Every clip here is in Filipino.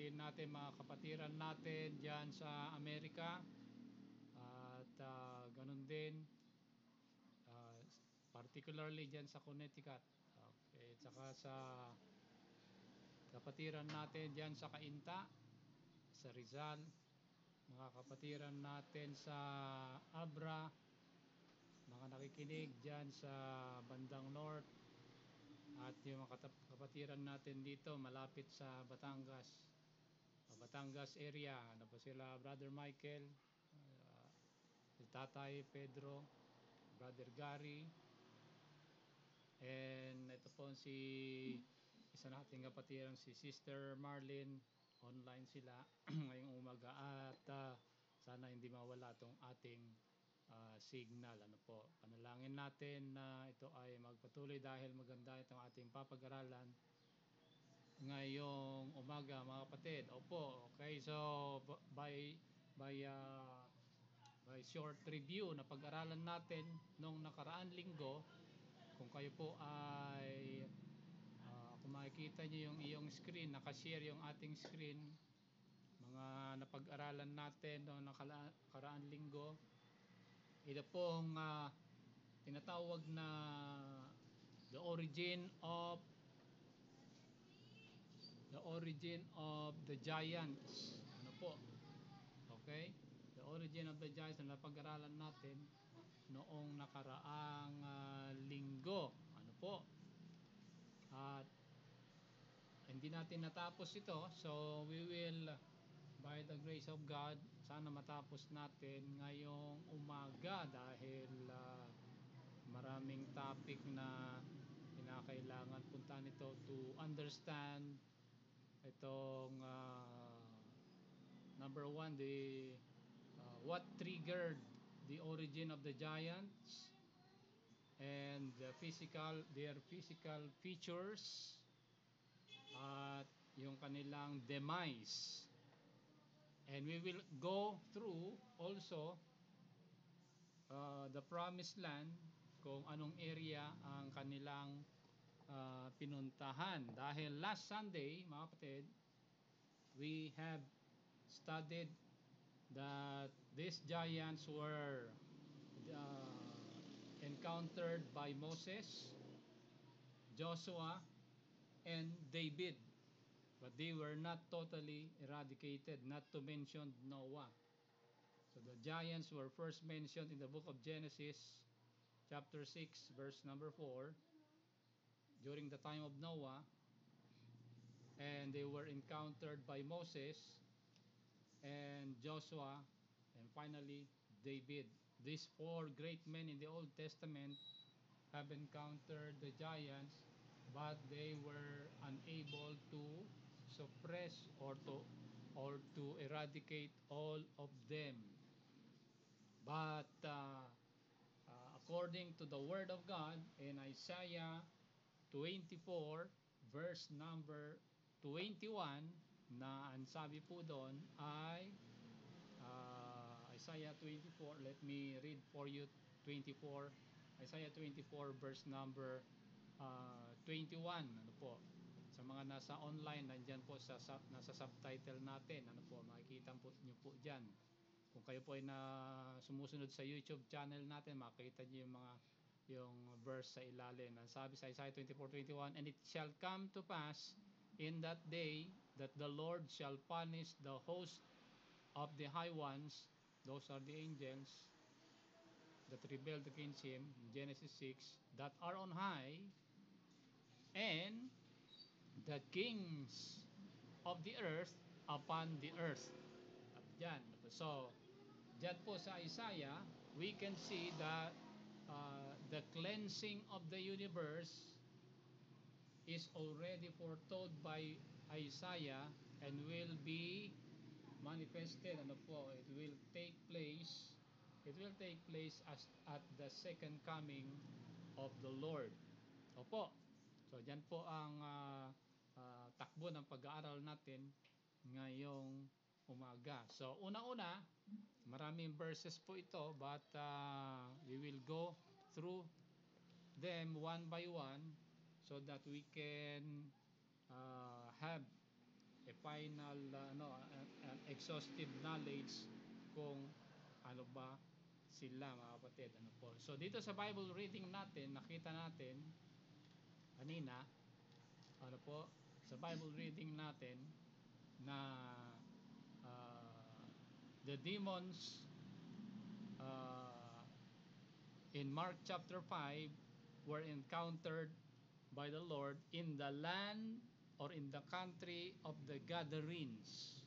sabihin natin mga kapatiran natin dyan sa Amerika at ganun din uh, particularly dyan sa Connecticut. Okay, saka sa kapatiran natin dyan sa Cainta, sa Rizal, mga kapatiran natin sa Abra, mga nakikinig dyan sa bandang North, at yung mga kapatiran natin dito malapit sa Batangas, Batangas area. Ano po sila, Brother Michael, Tatay Pedro, Brother Gary, and ito po si isa nating kapatiran, si Sister Marlene. Online sila ngayong umaga at sana hindi mawala itong ating signal. Ano po, panalangin natin na ito ay magpatuloy dahil maganda itong ating papag-aralan ngayong umaga mga kapatid. Opo, okay, so by short review na pag-aralan natin nung nakaraan linggo, kung kayo po ay kung makikita nyo yung iyong screen, nakashare yung ating screen, mga napag-aralan natin noong nakaraan linggo, ito pong tinatawag na the origin of the giants. Ano po? Okay? The origin of the giants na napag-aralan natin noong nakaraang linggo. Ano po? At hindi natin natapos ito, so we will, by the grace of God, sana matapos natin ngayong umaga dahil maraming topic na kinakailangan puntahan ito to understand itong number one, the what triggered the origin of the giants and their physical features at yung kanilang demise. And we will go through also the promised land, kung anong area ang kanilang pinuntahan. Dahil last Sunday, mga kapatid, we have studied that these giants were encountered by Moses, Joshua, and David, but they were not totally eradicated, not to mention Noah. So the giants were first mentioned in the book of Genesis chapter 6 verse number 4 during the time of Noah, and they were encountered by Moses and Joshua and finally David. These four great men in the Old Testament have encountered the giants, but they were unable to suppress or to eradicate all of them. But according to the word of God in Isaiah 24 verse number 21, na ang sabi po doon ay Isaiah 24, let me read for you 24, Isaiah 24 verse number 21. Ano po, sa mga nasa online, nandyan po nasa subtitle natin. Ano po, makikita po nyo po dyan. Kung kayo po ay sumusunod sa YouTube channel natin, makikita nyo yung verse sa ilalim. Ang sabi sa Isaiah 24:21, and it shall come to pass in that day that the Lord shall punish the host of the high ones, those are the angels that rebelled against him, Genesis 6, that are on high, and the kings of the earth upon the earth. At dyan, so dyan po sa Isaiah, we can see that the cleansing of the universe is already foretold by Isaiah and will be manifested. Ano po, it will take place as at the second coming of the Lord. Opo, so dyan po ang takbo ng pag-aaral natin ngayong umaga. So una-una, maraming verses po ito, but we will go through them one by one so that we can have final exhaustive knowledge kung ano ba sila, mga kapatid. Ano po? So dito sa Bible reading natin, nakita natin kanina, ano po, sa Bible reading natin na the demons in Mark chapter 5 were encountered by the Lord in the land or in the country of the Gadarenes.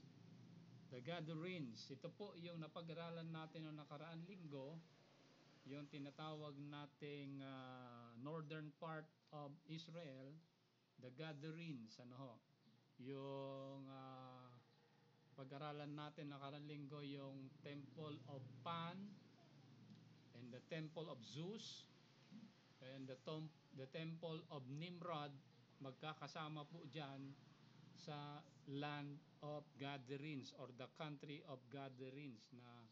The Gadarenes, ito po yung napag-aralan natin noong nakaraang linggo, yung tinatawag nating northern part of Israel, the Gadarenes, ano ho, yung pag-aralan natin nakaraang linggo yung Temple of Pan and the Temple of Zeus and the Temple of Nimrod, magkakasama po dyan sa land of Gadarenes or the country of Gadarenes na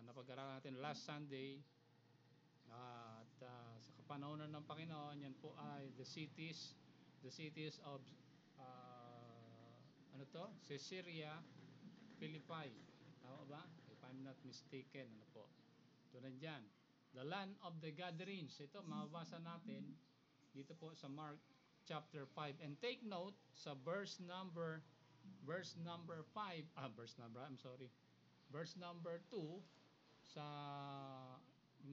napag-aralan natin last Sunday. At sa kapanahonan ng Panginoon, yan po ay the cities of Caesarea Philippi, tama ba? If I'm not mistaken, ano po, ito nandyan, the land of the Gadarenes. Ito mababasa natin dito po sa Mark chapter 5, and take note sa verse number 5, verse number 2 sa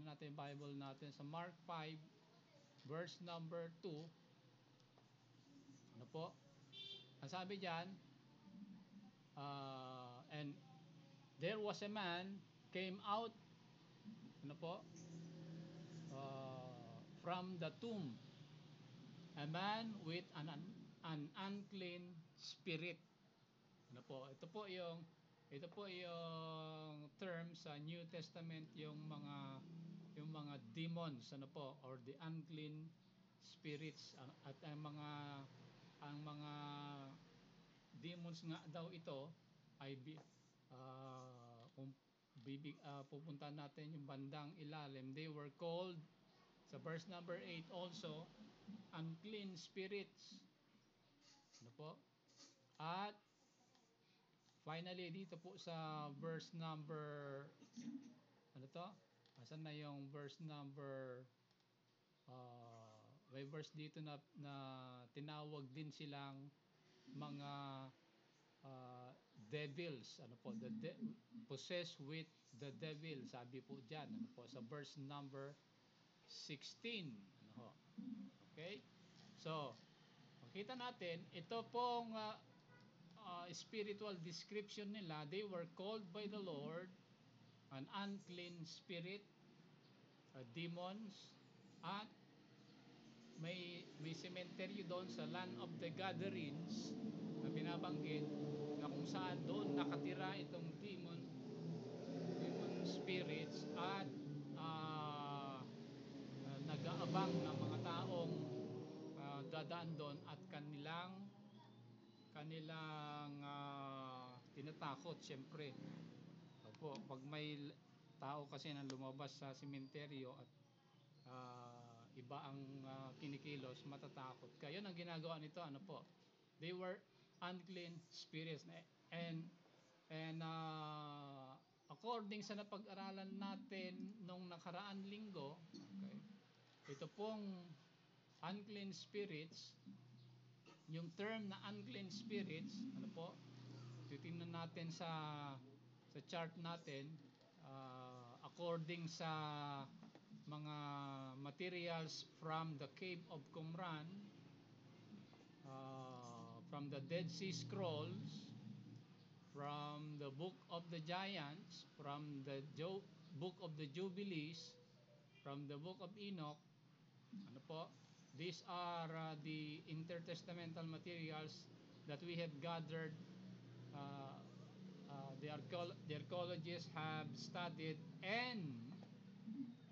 natin Bible natin sa Mark 5 verse number 2. Ano po ang sabi diyan? And there was a man came out, ano po, from the tomb, a man with an unclean spirit. Ano po, ito po yung term sa New Testament, yung mga demons, ano po, or the unclean spirits. At ang mga demons nga daw ito ay kung pupunta natin yung bandang ilalim, they were called sa verse number 8 also unclean spirits. Ano po? At finally dito po sa verse number, ano to? Asan na yung verse number, may verse dito na tinawag din silang mga devils, ano po, possessed with the devil, sabi po diyan, ano po, sa verse number 16. Ano ho? Okay? So, makita natin, ito pong spiritual description nila, they were called by the Lord an unclean spirit, demons, at may cemetery doon sa land of the Gadarenes na binabanggit, na kung saan doon nakatira itong demon spirits at nag-aabang ng mga taong dadaan doon at kanilang tinatakot, syempre. Opo, pag may tao kasi na lumabas sa sementeryo at iba ang kinikilos, matatakot ka. Yun ang ginagawa nito, ano po, they were unclean spirits. And according sa napag-aralan natin nung nakaraan linggo, okay, ito pong unclean spirits, yung term na unclean spirits, ano po, titingnan natin sa chart natin, according sa mga materials from the cave of Qumran, from the Dead Sea Scrolls, from the Book of the Giants, from the Book of the Jubilees, from the Book of Enoch, ano po, these are the intertestamental materials that we have gathered. The archaeologists have studied and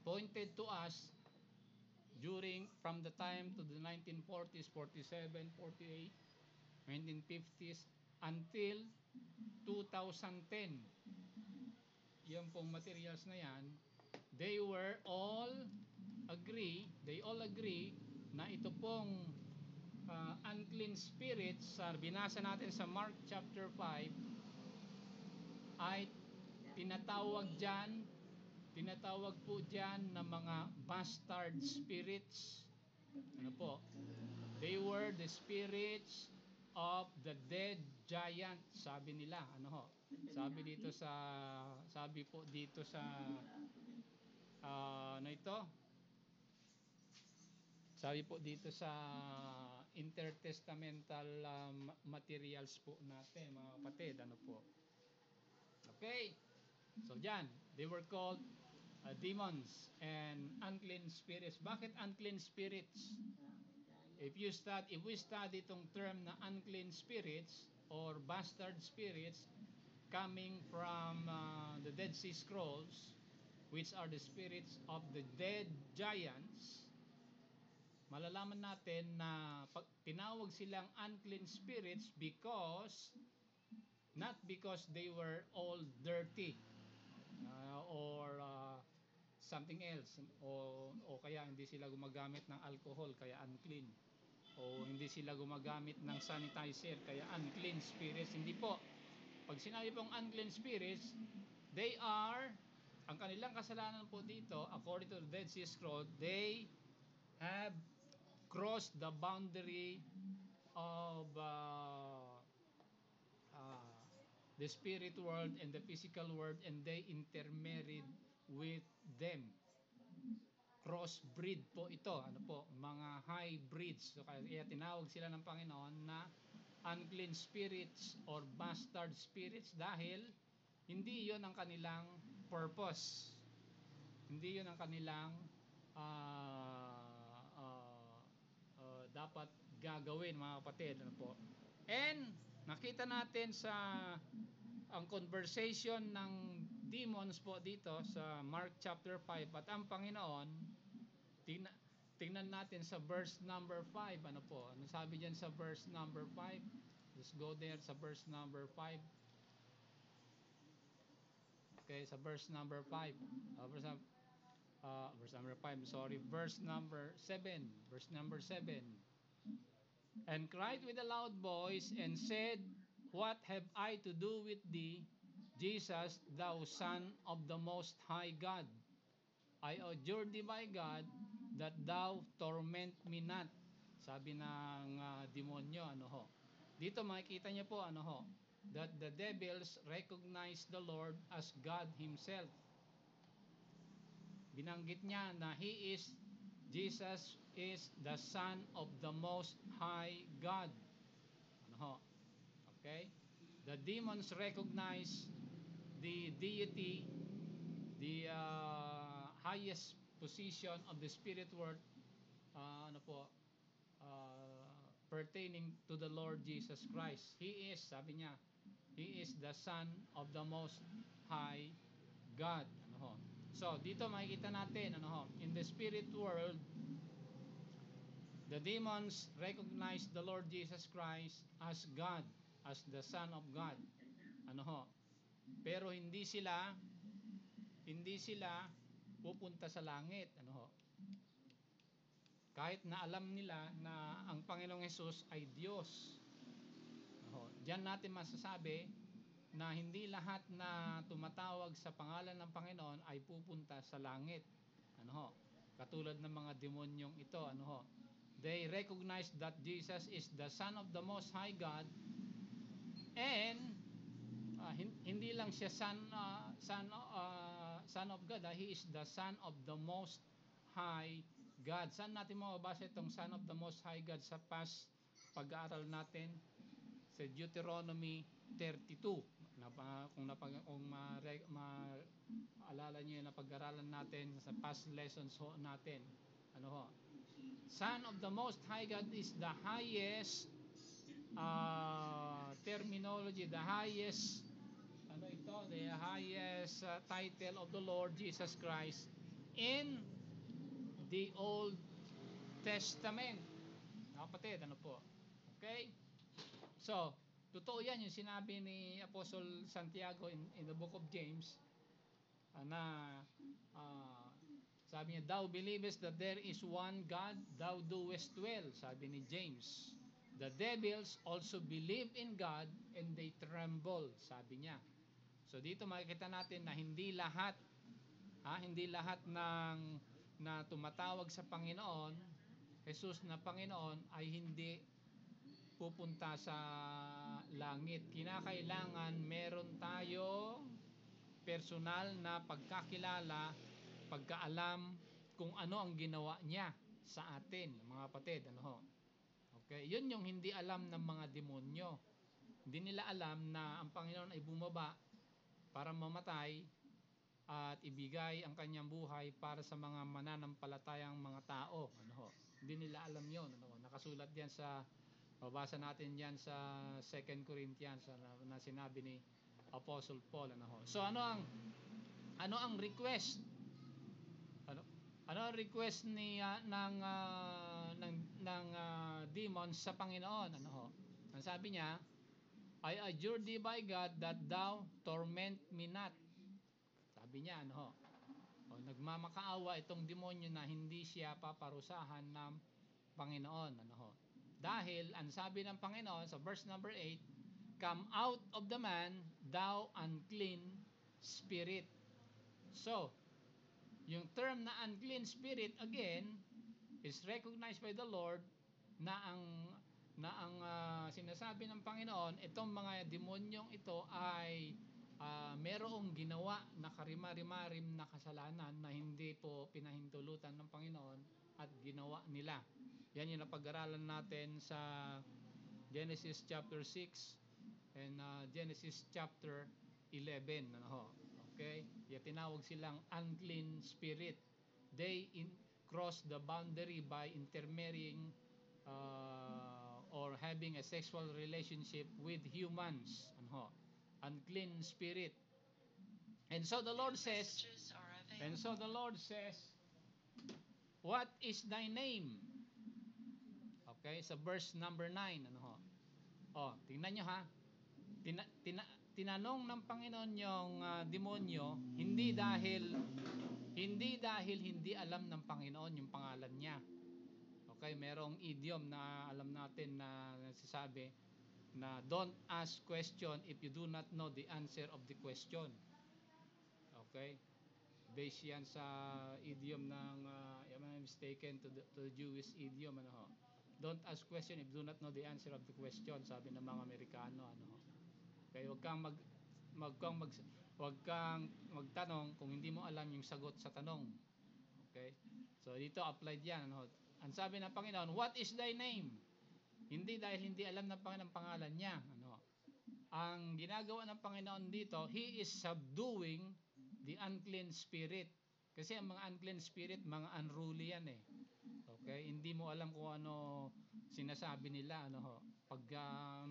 pointed to us from the time to the 1940s, 47, 48, 1950s until 2010. Yung pong materials na yan, they all agree na ito pong unclean spirits, binasa natin sa Mark chapter 5, ay tinatawag dyan, tinatawag po dyan na mga bastard spirits. Ano po? They were the spirits of the dead giant, sabi nila. Ano ho? Sabi po dito sa ano ito? Sabi po dito sa intertestamental materials po natin, mga kapatid, ano po? Okay. So diyan, they were called demons and unclean spirits. Bakit unclean spirits? If we study itong term na unclean spirits or bastard spirits coming from the Dead Sea Scrolls, which are the spirits of the dead giants, malalaman natin na tinawag silang unclean spirits because not because they were all dirty or something else, o kaya hindi sila gumagamit ng alcohol kaya unclean, o hindi sila gumagamit ng sanitizer kaya unclean spirits. Hindi po. Pag sinabi pong unclean spirits, they are, ang kanilang kasalanan po dito, according to the Dead Sea Scroll, they have crossed the boundary of the spirit world and the physical world, and they intermarried with them. Crossbreed po ito, ano po, mga hybrids. So kaya tinawag sila ng Panginoon na unclean spirits or bastard spirits dahil hindi 'yon ang kanilang purpose. Hindi 'yon ang kanilang dapat gagawin, mga kapatid, ano po. And nakita natin sa ang conversation ng demons po dito sa Mark chapter 5, at ang Panginoon, tingnan natin sa verse number 5, ano po, ano sabi diyan sa verse number 5? Let's go there sa verse number 5. Okay, sa verse number 5. Verse number 5, sorry, verse number 7. Verse number 7. And cried with a loud voice and said, What have I to do with thee, Jesus, thou Son of the Most High God? I adjure thee by God that thou torment me not. Sabi ng demonyo, ano ho. Dito makikita niyo po, ano ho, that the devils recognize the Lord as God Himself. Binanggit niya na Jesus is the Son of the Most High God. Ano ho? Okay? The demons recognize the deity, the highest position of the spirit world, ano po, pertaining to the Lord Jesus Christ. He is, sabi niya, He is the Son of the Most High God. Ano ho? So, dito makikita natin, ano ho, in the spirit world, the demons recognize the Lord Jesus Christ as God, as the Son of God. Ano ho? Pero hindi sila pupunta sa langit, ano ho? Kahit na alam nila na ang Panginoong Hesus ay Diyos. Ano ho? Diyan natin masasabi na hindi lahat na tumatawag sa pangalan ng Panginoon ay pupunta sa langit. Ano ho? Katulad ng mga demonyong ito, ano ho? They recognize that Jesus is the Son of the Most High God, and hindi lang siya son of God, he is the Son of the Most High God. Saan natin mababasa itong Son of the Most High God? Sa past pag-aaral natin sa Deuteronomy 32. Kung maalala niyo yung napag-aralan natin sa past lessons ho natin. Ano ho? Son of the Most High God is the highest terminology, the highest the highest title of the Lord Jesus Christ in the Old Testament. Kapatid, ano po? Okay? So, totoo yan yung sinabi ni Apostle Santiago in the book of James, na sabi niya, Thou believest that there is one God, thou doest well, sabi ni James. The devils also believe in God and they tremble, sabi niya. So dito makikita natin na hindi lahat ng na tumatawag sa Panginoon, Jesus na Panginoon ay hindi pupunta sa langit. Kinakailangan meron tayo personal na pagkakilala, pagkaalam kung ano ang ginawa niya sa atin, mga kapatid, ano ho. Okay, yun yung hindi alam ng mga demonyo. Hindi nila alam na ang Panginoon ay bumaba para mamatay at ibigay ang kanyang buhay para sa mga mananampalatayang mga tao. Ano ho? Hindi nila alam yon. Ano ho? Nakasulat diyan sa, mabasa natin diyan sa 2 Corinthians na sinabi ni Apostle Paul. Ano ho? So ano ang request? Ano ang request ni ng demons sa Panginoon? Ano ho? Ang sabi niya, I adjure thee by God that thou torment me not. Sabi niya, ano ho? O, nagmamakaawa itong demonyo na hindi siya paparusahan ng Panginoon. Ano ho? Dahil, ang sabi ng Panginoon sa verse number 8, come out of the man, thou unclean spirit. So, yung term na unclean spirit, again, is recognized by the Lord na ang sinasabi ng Panginoon, itong mga demonyong ito ay merong ginawa na karimarimarim na kasalanan na hindi po pinahintulutan ng Panginoon at ginawa nila. Yan yung napag-aralan natin sa Genesis chapter 6 and Genesis chapter 11. Ano ho? Okay? Yung tinawag silang unclean spirit. They cross the boundary by intermarrying or having a sexual relationship with humans. Ano ho? Unclean spirit. And so the Lord says, what is thy name? Okay, sa verse number 9, ano ho? Oh, tingnan nyo ha. Tinanong ng Panginoon yung demonyo, hindi dahil hindi alam ng Panginoon yung pangalan niya. Okay, merong idiom na alam natin na nagsasabi na don't ask question if you do not know the answer of the question. Okay? Based yan sa idiom ng if I'm mistaken to the Jewish idiom, ano ho. Don't ask question if you do not know the answer of the question, sabi ng mga Amerikano, ano ho. Okay, wag kang magtanong kung hindi mo alam yung sagot sa tanong. Okay? So dito applied yan, ano. Ang sabi ng Panginoon, what is thy name? Hindi dahil hindi alam ng Panginoon ang pangalan niya, ano. Ang ginagawa ng Panginoon dito, He is subduing the unclean spirit. Kasi ang mga unclean spirit, mga unruly yan eh. Okay? Hindi mo alam kung ano sinasabi nila, ano ho. Pag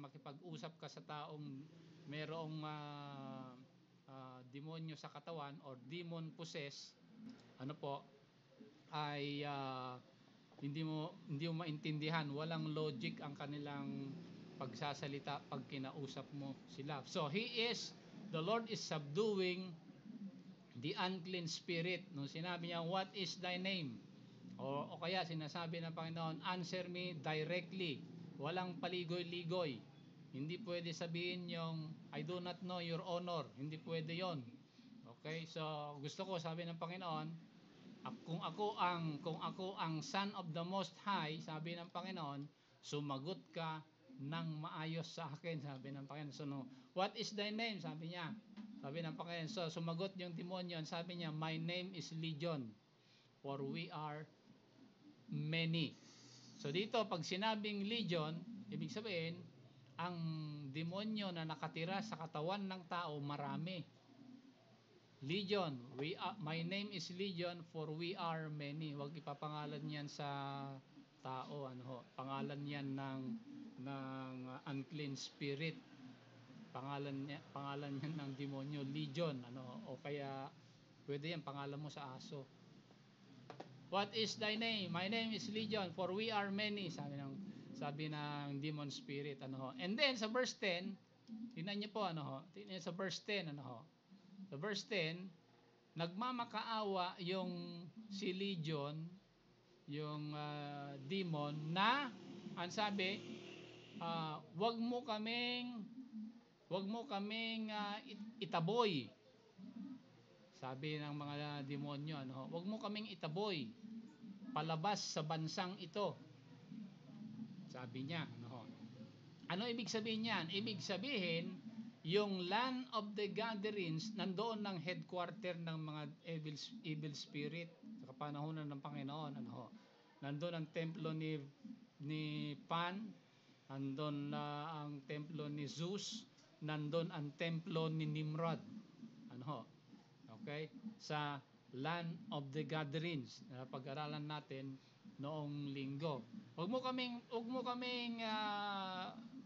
makipag-usap ka sa taong merong demonyo sa katawan or demon possessed, ano po, ay hindi mo maintindihan, walang logic ang kanilang pagsasalita pag kinausap mo sila. So the Lord is subduing the unclean spirit. Nung sinabi niya, what is thy name? O kaya sinasabi ng Panginoon, answer me directly. Walang paligoy-ligoy. Hindi pwede sabihin yung I do not know your honor. Hindi pwede yon. Okay? So gusto ko, sabi ng Panginoon, kung ako ang Son of the Most High, sabi ng Panginoon, sumagot ka ng maayos sa akin, sabi ng Panginoon. So, no, what is thy name? Sabi niya. Sabi ng Panginoon. So, sumagot yung demonyo. Sabi niya, my name is Legion, for we are many. So, dito, pag sinabing Legion, ibig sabihin, ang demonyo na nakatira sa katawan ng tao, marami. Legion, my name is Legion, for we are many. Huwag ipapangalan yan sa tao, ano ho. Pangalan yan ng unclean spirit. Pangalan yan ng demonyo, Legion, ano, o kaya pwede yan pangalan mo sa aso. What is thy name? My name is Legion, for we are many, sabi ng demon spirit, ano ho. And then sa verse 10, tingnan niyo po, ano ho. Tingnan sa verse 10, ano ho. Sa verse 10, nagmamakaawa yung si Legion, yung demon na, ang sabi, wag mo kaming itaboy. Sabi ng mga demonyo, ano, wag mo kaming itaboy palabas sa bansang ito. Sabi niya, ano. Ano ibig sabihin niyan? Ibig sabihin, yung land of the gatherings, nandoon ng headquarter ng mga evil spirit sa kapanahonan ng Panginoon. Ano, nandoon ang templo ni Pan, nandoon na ang templo ni Zeus, nandoon ang templo ni Nimrod. Ano, okay? Sa land of the gatherings na pag-aralan natin noong linggo. Huwag mo kaming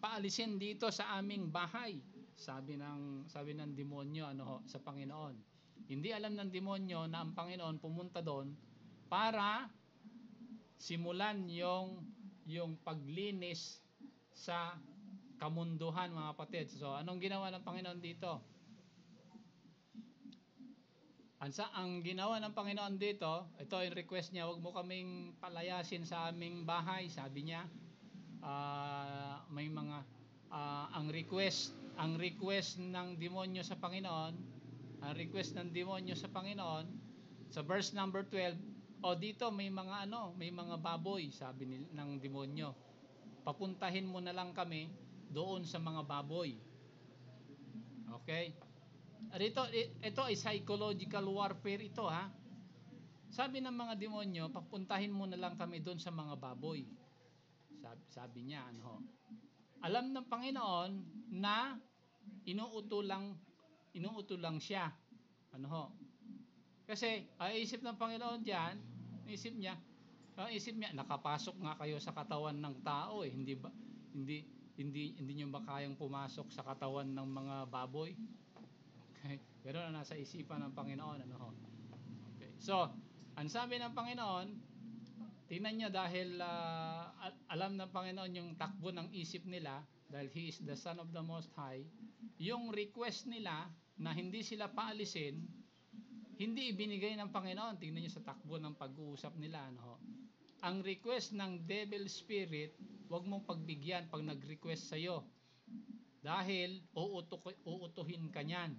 paalisin dito sa aming bahay. Sabi ng demonyo sa Panginoon. Hindi alam ng demonyo na ang Panginoon pumunta doon para simulan yung paglinis sa kamunduhan, mga kapatid. So, anong ginawa ng Panginoon dito? Ang ginawa ng Panginoon dito, ito yung request niya, wag mo kaming palayasin sa aming bahay, sabi niya. May mga ang request ng demonyo sa Panginoon, sa verse number 12, dito may mga baboy, sabi ng demonyo. Papuntahin mo na lang kami doon sa mga baboy. Okay? Ito ay psychological warfare ito, ha. Sabi ng mga demonyo, papuntahin mo na lang kami doon sa mga baboy. Sabi niya, alam ng Panginoon na inuuto lang siya. Kasi isip ng Panginoon diyan, isip niya, nakapasok nga kayo sa katawan ng tao eh, hindi ba? Hindi niyo ba kayang pumasok sa katawan ng mga baboy? Okay? Pero nasa isipan ng Panginoon, Okay. So, ang sabi ng Panginoon, tingnan niyo dahil alam ng Panginoon yung takbo ng isip nila, dahil He is the Son of the Most High, yung request nila na hindi sila paalisin, hindi ibinigay ng Panginoon. Tingnan niyo sa takbo ng pag-uusap nila, ang request ng devil spirit, wag mong pagbigyan pag nag-request sa'yo. Dahil uutuhin ka niyan.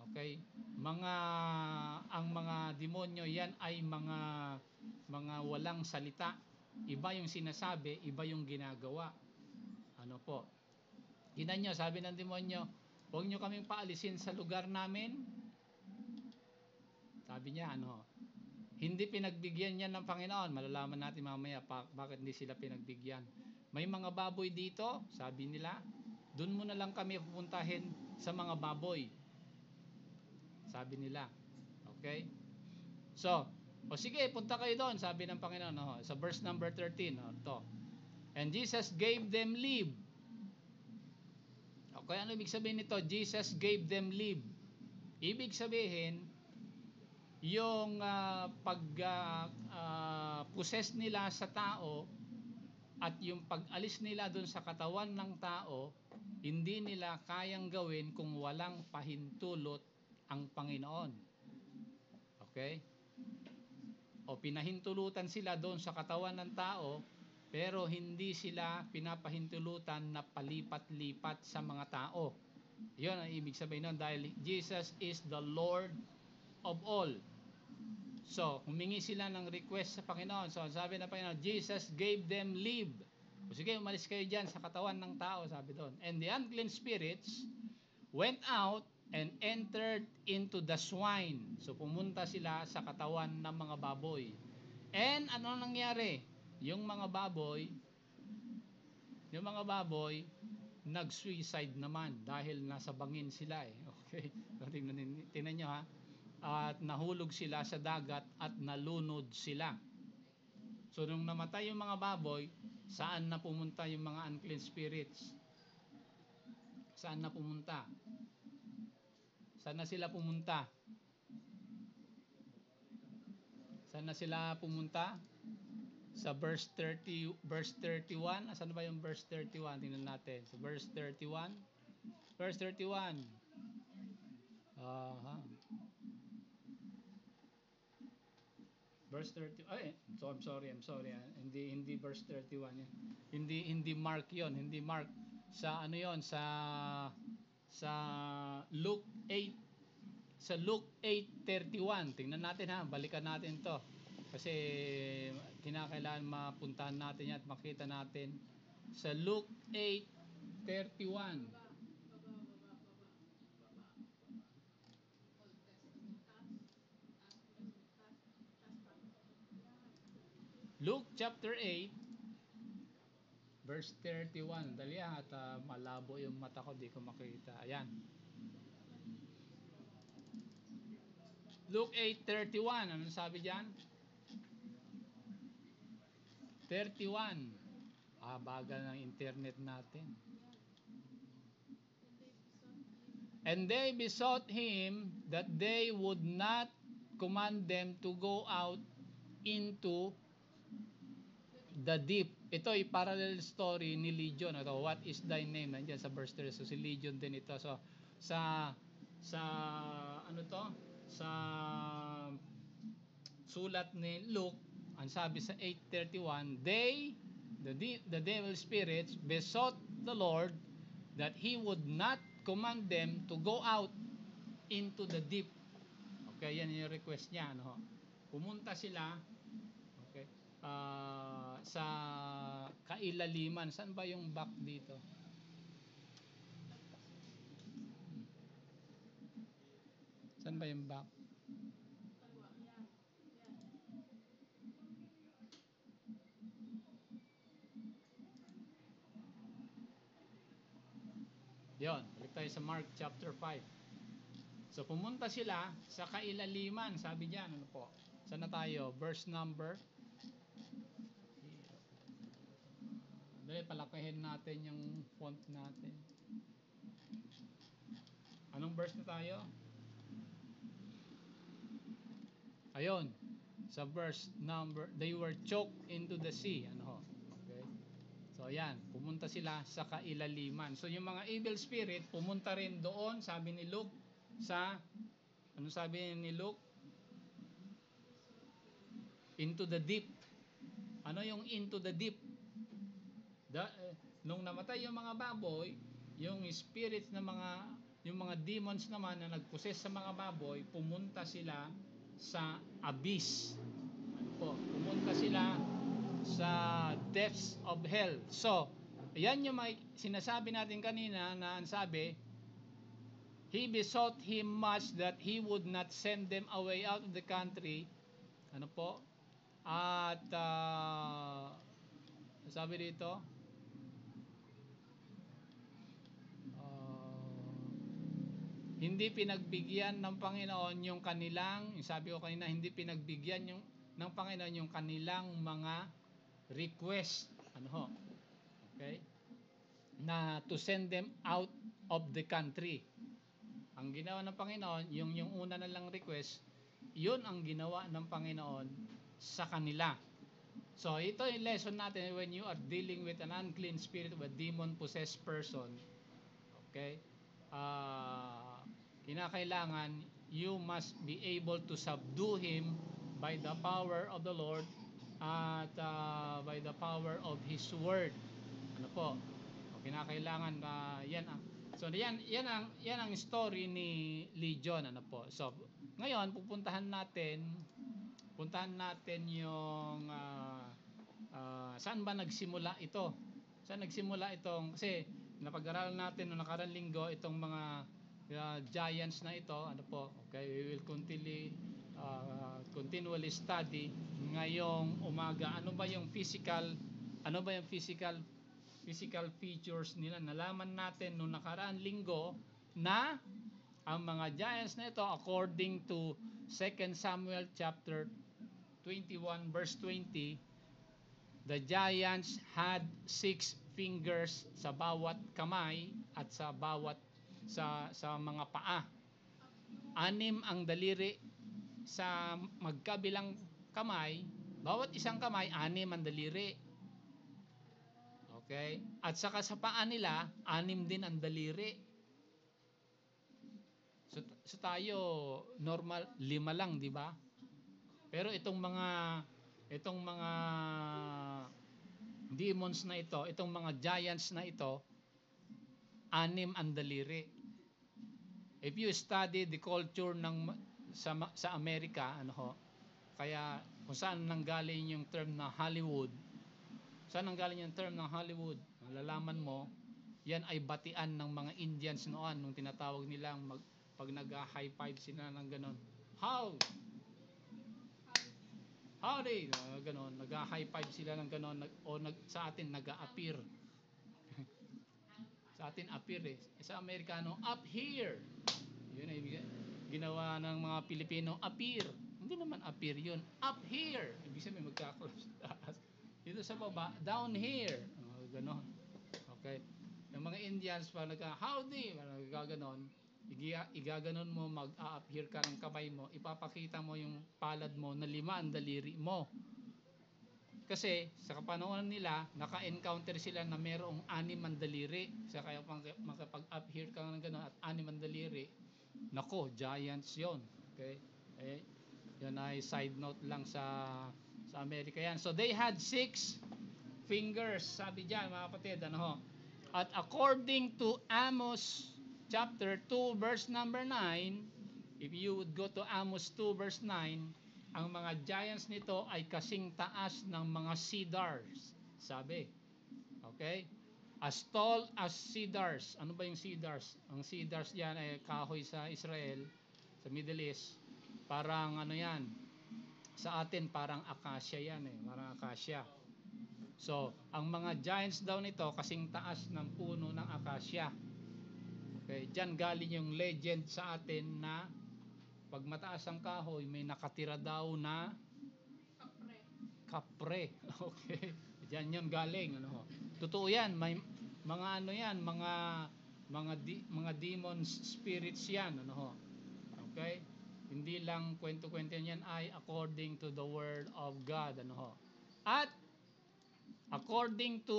Okay? Ang mga demonyo yan ay mga walang salita. Iba yung sinasabi, iba yung ginagawa. Ano po? Tingnan niyo, sabi ng demonyo, huwag niyo kaming paalisin sa lugar namin. Sabi niya, hindi pinagbigyan niya ng Panginoon. Malalaman natin mamaya bakit hindi sila pinagbigyan. May mga baboy dito, sabi nila, doon mo na lang kami pupuntahin sa mga baboy. Sabi nila. Okay? So, sige, punta kayo doon, sabi ng Panginoon, sa verse number 13, to. And Jesus gave them leave. Okay, ano ibig sabihin nito? Jesus gave them leave. Ibig sabihin, yung pag-possess nila sa tao at yung pag-alis nila doon sa katawan ng tao, hindi nila kayang gawin kung walang pahintulot ang Panginoon. Okay? O pinahintulutan sila doon sa katawan ng tao, pero hindi sila pinapahintulutan na palipat-lipat sa mga tao. Yun ang ibig sabihin nun, dahil Jesus is the Lord of all. So, humingi sila ng request sa Panginoon. So, sabi ng Panginoon, Jesus gave them leave. Sige, umalis kayo dyan sa katawan ng tao, sabi doon. And the unclean spirits went out and entered into the swine. So, pumunta sila sa katawan ng mga baboy. And ano nangyari? Yung mga baboy, nag-suicide naman dahil nasa bangin sila eh. Okay? Tingnan nyo ha. At nahulog sila sa dagat at nalunod sila. So, nung namatay yung mga baboy, saan na pumunta yung mga unclean spirits? Saan na pumunta? Saan na sila pumunta? Saan na sila pumunta? Sa verse 31. Saan ba yung verse 31? Tingnan natin. Sa verse 31. Verse 31. Verse 30. Ay, so I'm sorry. Hindi verse 31 yan. Hindi Mark 'yon, hindi Mark. Sa ano 'yon, sa Luke 8, sa Luke 8:31. Tingnan natin ha, balikan natin 'to. Kasi kinakailangan mapuntahan natin 'yan at makita natin sa Luke 8:31. Luke chapter 8 verse 31. Dali at malabo yung mata ko, di ko makita. Ayan. Luke 8:31. Ano sabi diyan? 31. Bagal ng internet natin. And they besought him that they would not command them to go out into the deep. Ito ay parallel story ni Legion. Ito, what is thy name? Nandiyan sa verse 3. So si Legion din ito. So sa ano to? Sa sulat ni Luke, ang sabi sa 8:31, the devil spirits besought the Lord that he would not command them to go out into the deep. Okay, yan yung request niya, no? Pumunta sila, okay, sa kailaliman. Saan ba yung back dito? Saan ba yung back? Yon, balik tayo sa Mark chapter 5. So pumunta sila sa kailaliman, sabi diyan, ano po? Saan na tayo? Verse number. Dali, palakihin natin yung font natin. Anong verse na tayo? Ayun, sa verse number, they were choked into the sea. Ano ho? Okay. So ayan, pumunta sila sa kailaliman. So yung mga evil spirit, pumunta rin doon, sabi ni Luke, sa, ano sabi ni Luke? Into the deep. Ano yung into the deep? Nung namatay yung mga baboy, yung spirits na yung mga demons naman na nagpossess sa mga baboy, pumunta sila sa abyss. Ano po? Pumunta sila sa depths of hell. So, yan yung may sinasabi natin kanina na ang sabi, he besought him much that he would not send them away out of the country. Ano po? At sabi dito, hindi pinagbigyan ng Panginoon yung kanilang, sabi ko kanina, hindi pinagbigyan ng Panginoon yung kanilang mga request. Ano ho? Okay? Na to send them out of the country. Ang ginawa ng Panginoon, yung una na lang request, yun ang ginawa ng Panginoon sa kanila. So, ito yung lesson natin when you are dealing with an unclean spirit of a demon-possessed person. Okay? Kinakailangan you must be able to subdue him by the power of the Lord at by the power of His Word. Ano po? Kinakailangan yan ang so yan ang story ni Legion, ano po. So ngayon puntahan natin yung saan ba nagsimula ito? Saan nagsimula itong, kasi napag-aralan natin noong nakarang linggo itong mga giants na ito, ano po. Okay, we will continually study ngayong umaga. Ano ba yung physical features nila? Nalaman natin noong nakaraan linggo na ang mga giants na ito, according to 2 Samuel chapter 21 verse 20, the giants had 6 fingers sa bawat kamay at sa bawat sa mga paa. 6 ang daliri sa magkabilang kamay, bawat isang kamay 6 ang daliri. Okay? At saka sa paa nila 6 din ang daliri. So tayo normal 5 lang, di ba? Pero itong mga demons na ito, itong mga giants na ito, anim ang daliri. If you study the culture ng sa Amerika, ano ho, kaya kung saan nanggaling yung term na Hollywood, saan nanggaling yung term ng Hollywood, malalaman mo, yan ay batian ng mga Indians noon, nung tinatawag nilang pag nag-high five sila ng ganon. Howdy, ganon, nag-high five sila ng ganon, sa atin nag-a-appear. Sa atin appear eh. Sa Amerikano, up here. Yun ay ginawa ng mga Pilipino, appear. Hindi naman appear yun. Up here. Ibig sabihin magka-collapse taas. Dito sa baba, down here. Ganon. Okay. Yung mga Indians, pa howdy, nagkaganon, igaganon mo, mag-a-appear ka ng kamay mo, ipapakita mo yung palad mo na 5 ang daliri mo. Kasi sa kapanahonan nila, naka-encounter sila na mayroong 6 ang daliri. Sa kaya makapag-appear ka ng gano'n at 6 ang daliri, nako, giants yon. Okay? Yun ay side note lang sa Amerika yan. So they had 6 fingers, sabi diyan mga kapatid, ano ho. At according to Amos chapter 2 verse number 9, if you would go to Amos 2 verse 9, ang mga giants nito ay kasing taas ng mga cedars, sabi. Okay? As tall as cedars. Ano ba yung cedars? Ang cedars yan ay kahoy sa Israel, sa Middle East. Parang ano yan, sa atin parang acacia yan eh, parang acacia. So, ang mga giants daw nito kasing taas ng puno ng acacia. Okay, diyan galing yung legend sa atin na pag mataas ang kahoy, may nakatira daw na kapre. Okay. Diyan 'yon galing, ano. Totoo 'yan, may mga ano 'yan, mga demons spirits 'yan, ano ho. Okay? Hindi lang kwento-kwento 'yan, ay according to the word of God, ano ho. At according to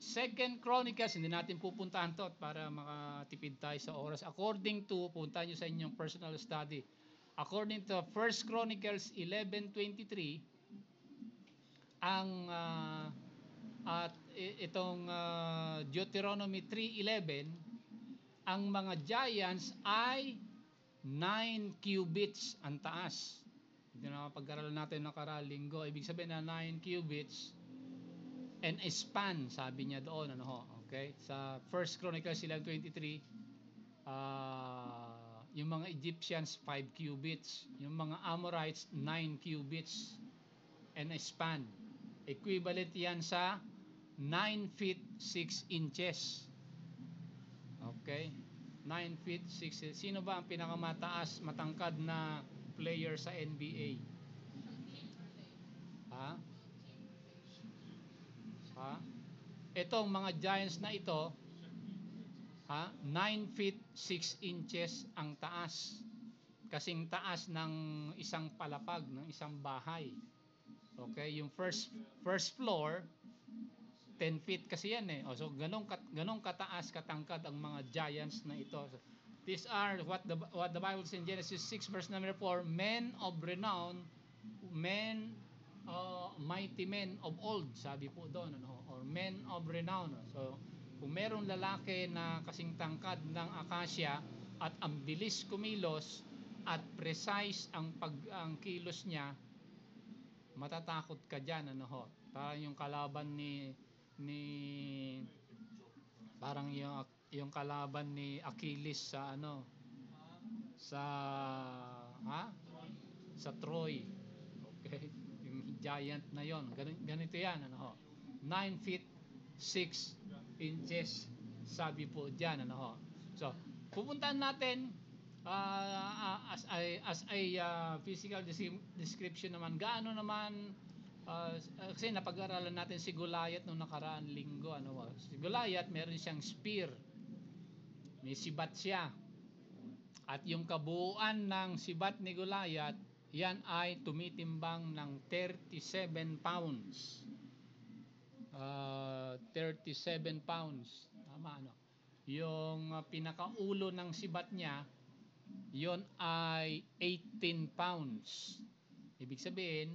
Second Chronicles, hindi natin pupuntahan to para makatipid tayo sa oras. According to, puntahan nyo sa inyong personal study. According to First Chronicles 11:23, ang at itong Deuteronomy 3:11, ang mga giants ay 9 cubits ang taas. Hindi na pag-aralan natin nakaraang linggo. Ibig sabihin na 9 cubits and a span, sabi niya doon, ano ho, okay? Sa First Chronicles 11:23, yung mga Egyptians 5 cubits, yung mga Amorites 9 cubits and a span. Equivalent yan sa 9 feet 6 inches. Okay? 9 feet 6 inches. Sino ba ang pinakamataas matangkad na player sa NBA? Ha? Ha? Itong mga giants na ito, 9 feet 6 inches ang taas. Kasing taas ng isang palapag, ng isang bahay. Okay, yung first floor 10 feet kasi yan eh. So ganong kataas, katangkad ang mga giants na ito. So, these are what the Bible says in Genesis 6 verse number 4, men of renown, mighty men of old, sabi po doon, ano, or men of renown. So kung merong lalaki na kasing tangkad ng acacia at ang bilis kumilos at precise ang kilos niya, matatakot ka diyan, ano ho. Parang yung kalaban ni parang yung kalaban ni Achilles sa ano, sa sa Troy. Okay? Yung giant na yon. Ganito yan, ano ho. 9 feet 6 inches, sabi po diyan, ano ho. So, pupuntahan natin as a physical description naman, gaano naman kasi napag-aralan natin si Goliath noong nakaraan linggo, ano. Si Goliath meron siyang spear, may sibat siya, at yung kabuuan ng sibat ni Goliath, yan ay tumitimbang ng 37 pounds. 37 pounds, tama, ano. Yung pinakaulo ng sibat niya, yon ay 18 pounds. Ibig sabihin,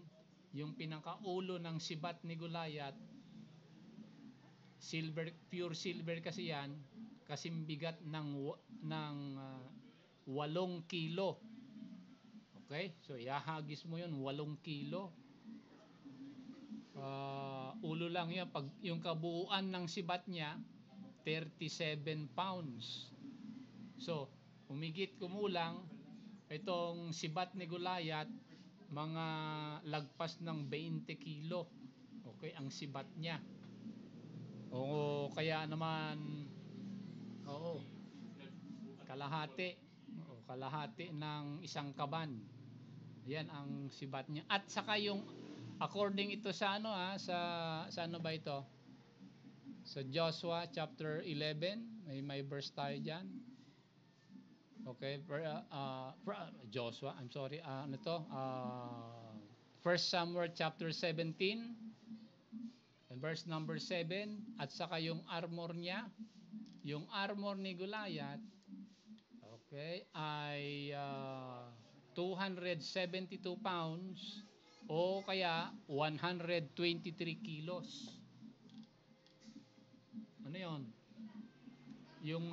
yung pinakaulo ng sibat ni Goliath, silver, pure silver kasi yan, kasing bigat ng 8 kilo. Okay? So, ihahagis mo yun, 8 kilo. Ulo lang yan. Pag yung kabuuan ng sibat niya, 37 pounds. So, humigit kumulang, itong sibat ni Goliath, mga lagpas ng 20 kilo. Okay, ang sibat niya. O kaya naman, oo, kalahati. Oo, kalahati ng isang kaban. Yan ang sibat niya. At saka yung, according ito sa ano sa ano ba ito? Sa Joshua chapter 11, may verse tayo diyan. Okay, Joshua, I'm sorry, ano to? 1 Samuel chapter 17 and verse number 7, at saka yung armor niya, yung armor ni Goliath, okay, ay 272 pounds o kaya 123 kilos. Ano 'yon? Yung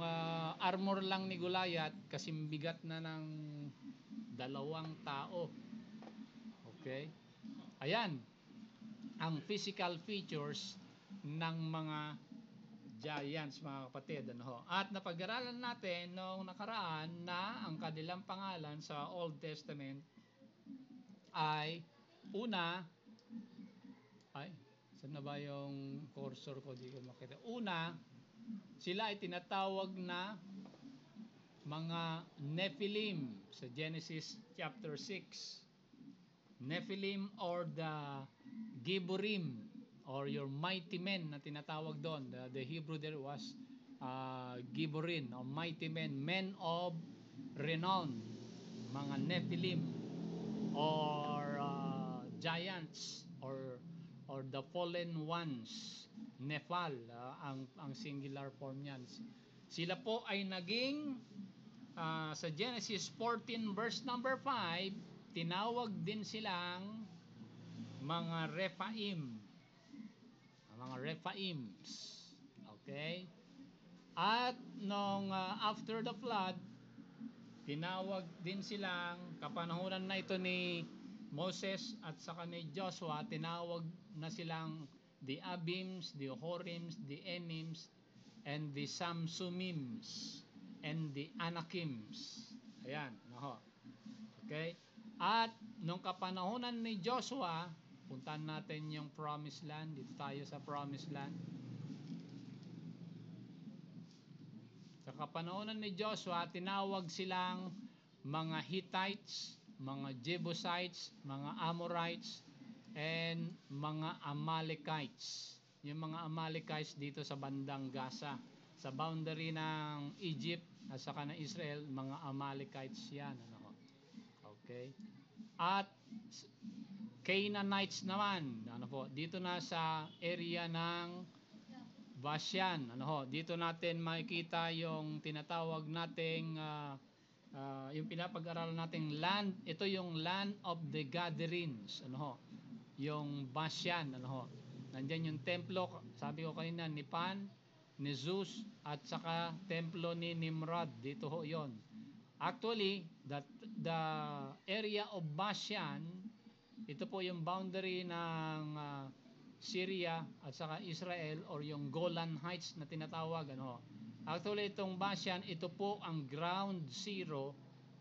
armor lang ni Goliath kasing bigat na ng 2 tao. Okay? Ayan ang physical features ng mga giants, mga kapatid. Ano? At napag-aralan natin noong nakaraan na ang kanilang pangalan sa Old Testament ay una, ay, saan na ba yung cursor ko? Di ko makita. Una, sila ay tinatawag na mga Nephilim sa Genesis chapter 6. Nephilim or the Giborim or your mighty men na tinatawag doon. The Hebrew there was Giborim or mighty men, men of renown, mga Nephilim or giants or the fallen ones, Nephal, ang singular form niyan. Sila po ay naging sa Genesis 14 verse number 5, tinawag din silang mga Rephaim. Mga Rephaims. Okay? At nung after the flood, tinawag din silang, kapanahunan na ito ni Moses at saka ni Joshua, tinawag na silang the Abims, the Horims, the Emims, and the Samsumims, and the Anakims. Ayan. Okay? At nung kapanahunan ni Joshua, puntahan natin yung promised land. Dito tayo sa promised land. Sa kapanahunan ni Joshua, tinawag silang mga Hittites, mga Jebusites, mga Amorites, and mga Amalekites. Yung mga Amalekites dito sa bandang Gaza, sa boundary ng Egypt at saka ng Israel, mga Amalekites yan. Okay? At Canaanites naman, dito na sa area ng Bashan. Dito natin makikita yung tinatawag nating yung pinapag-aralan nating land. Ito yung land of the Gadarenes. Yung Bashan. Nandiyan yung templo, sabi ko kanina, ni Pan, ni Zeus, at saka templo ni Nimrod. Dito ho yon. Actually, the area of Bashan, ito po yung boundary ng Syria at saka Israel or yung Golan Heights na tinatawag. Actually, itong Bashan, ito po ang ground zero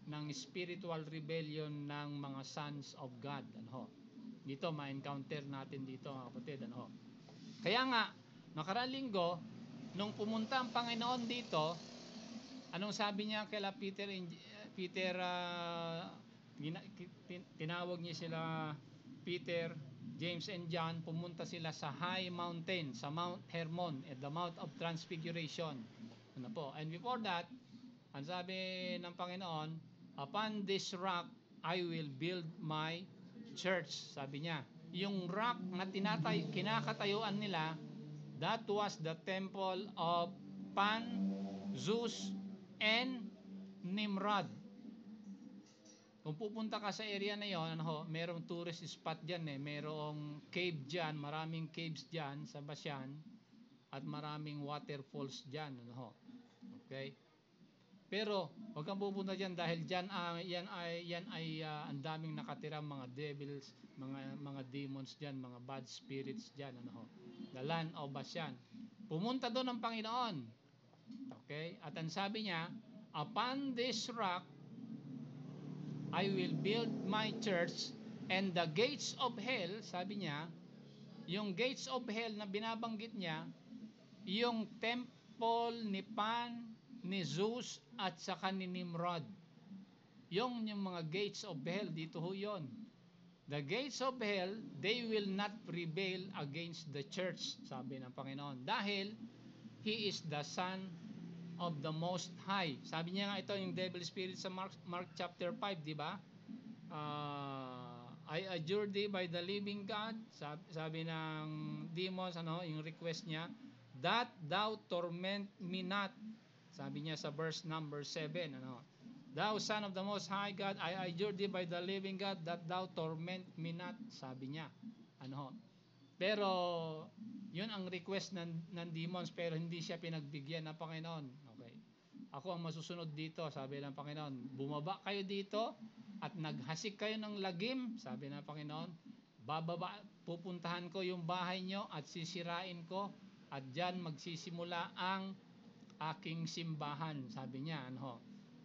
ng spiritual rebellion ng mga sons of God. Dito, ma-encounter natin dito, mga kapatid. Kaya nga, nakaraang linggo, nung pumunta ang Panginoon dito, anong sabi niya kay Peter, tinawag niya sila Peter, James and John, pumunta sila sa high mountain, sa Mount Hermon, at the Mount of Transfiguration. And before that, ang sabi ng Panginoon, upon this rock, I will build my church. Sabi niya, yung rock na kinakatayuan nila, that was the temple of Pan, Zeus, and Nimrod. Kung pupunta ka sa area na yon, ano ho, merong tourist spot diyan eh, merong cave diyan, maraming caves diyan sa Basian at maraming waterfalls diyan, ano ho. Okay? Pero wag kang pupunta diyan dahil diyan ang daming nakatirang mga devils, mga demons diyan, mga bad spirits diyan, ano ho. The land of Basian. Pumunta doon ang Panginoon. Okay? At ang sabi niya, upon this rock I will build my church, and the gates of hell, sabi niya, yung gates of hell na binabanggit niya, yung temple ni Pan, ni Zeus, at saka ni Nimrod. Yung mga gates of hell, dito ho yun. The gates of hell, they will not prevail against the church, sabi ng Panginoon. Dahil, He is the Son of the Most High. Sabi niya nga ito, yung devil spirit sa Mark chapter 5, di ba? I adjure thee by the living God, sabi ng demons, ano, yung request niya, that thou torment me not. Sabi niya sa verse number 7, ano, thou son of the most high God, I adjure thee by the living God, that thou torment me not, sabi niya. Ano, pero yun ang request ng demons, pero hindi siya pinagbigyan ng Panginoon. Okay. Ako ang masusunod dito, sabi ng Panginoon. Bumaba kayo dito at naghasik kayo ng lagim, sabi ng Panginoon. Pupuntahan ko yung bahay nyo at sisirain ko, at diyan magsisimula ang aking simbahan, sabi niya. Ano,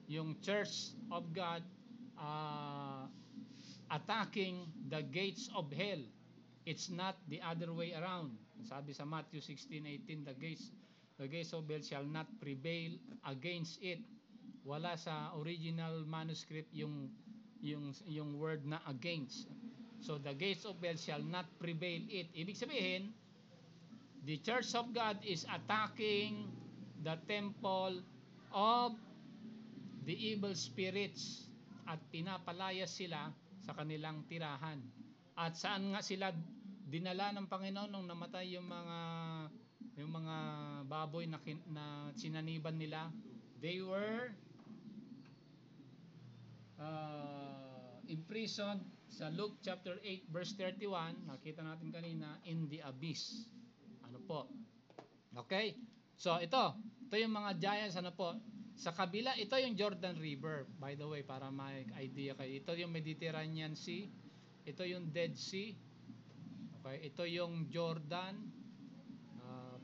yung Church of God attacking the gates of hell. It's not the other way around. Sabi sa Matthew 16:18, the gates of hell shall not prevail against it. Wala sa original manuscript yung word na against. So the gates of hell shall not prevail it. Ibig sabihin, the Church of God is attacking the temple of the evil spirits at pinapalaya sila sa kanilang tirahan. At saan nga sila dinala ng Panginoon nung namatay yung mga baboy na sinaniban nila? They were imprisoned sa Luke chapter 8 verse 31. Nakita natin kanina, in the abyss. Ano po? Okay? So ito yung mga giants, ano po? Sa kabila, ito yung Jordan River. By the way, para may idea kayo. Ito yung Mediterranean Sea. Ito yung Dead Sea. Okay, ito yung Jordan,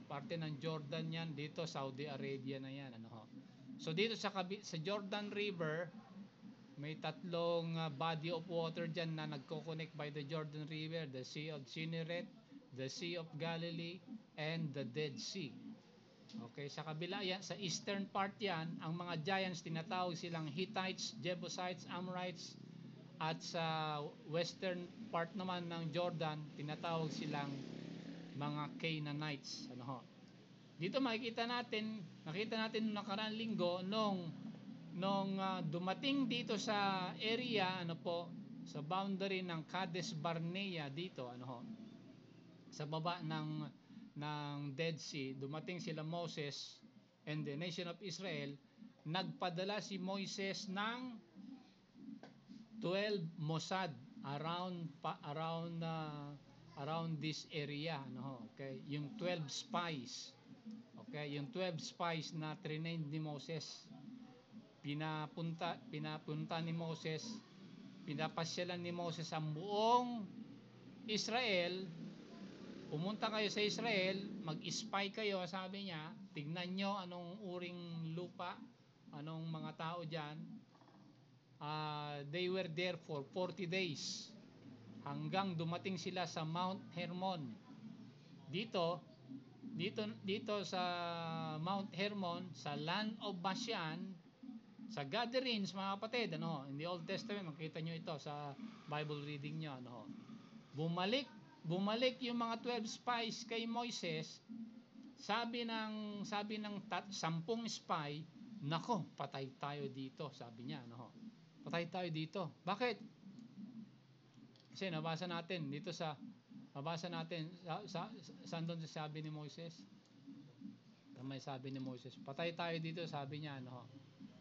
parte ng Jordan yan, dito Saudi Arabia na yan, ano ho. So dito sa Jordan River, may tatlong body of water dyan na nagko-connect by the Jordan River, the Sea of Chineret, the Sea of Galilee, and the Dead Sea. Okay, sa kabila yan, sa eastern part yan, ang mga giants tinatawag silang Hittites, Jebusites, Amorites, at sa western part naman ng Jordan, tinatawag silang mga Canaanites. Ano ho? Dito nakita natin noong nakaraang linggo nung dumating dito sa area, ano po, sa boundary ng Kadesh Barnea dito, ano ho, sa baba ng Dead Sea, dumating sila Moses and the nation of Israel. Nagpadala si Moises ng 12 Mossad around this area, no? Okay, yung 12 spies. Okay, yung 12 spies na trained ni Moses. Pinapunta ni Moses, pinapasyalan ni Moses ang buong Israel. Pumunta kayo sa Israel, mag-spy kayo, sabi niya, tignan nyo anong uring lupa, anong mga tao diyan. They were there for 40 days hanggang dumating sila sa Mount Hermon. Dito sa Mount Hermon, sa land of Bashan, sa Gadarenes, mga kapatid, ano, in the Old Testament, makita nyo ito sa Bible reading nyo, ano. Bumalik yung mga 12 spies kay Moises. Sabi ng 10 spy, nako, patay tayo dito, sabi niya, ano. Patay tayo dito. Bakit? Kasi nabasa natin saan doon sabi ni Moses? May sabi ni Moses, patay tayo dito, sabi niya, ano.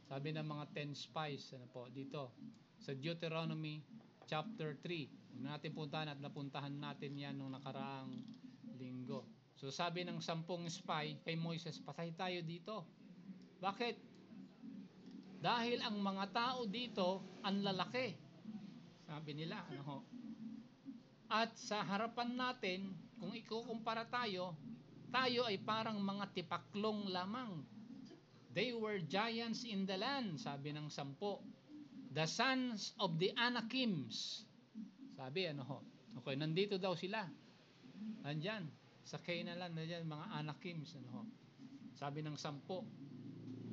Sabi ng mga 10 spies, ano po, dito sa Deuteronomy chapter 3. Huwag natin puntahan at napuntahan natin yan nung nakaraang linggo. So sabi ng 10 spy kay Moises, patay tayo dito. Bakit? Dahil ang mga tao dito ang lalaki. Sabi nila, ano ho? At sa harapan natin, kung ikukumpara tayo, tayo ay parang mga tipaklong lamang. They were giants in the land, sabi ng 10. The sons of the Anakims. Sabi, ano ho? Okay, nandito daw sila. Andyan, sa Canaan land, nandyan, mga Anakims, ano ho? Sabi ng 10.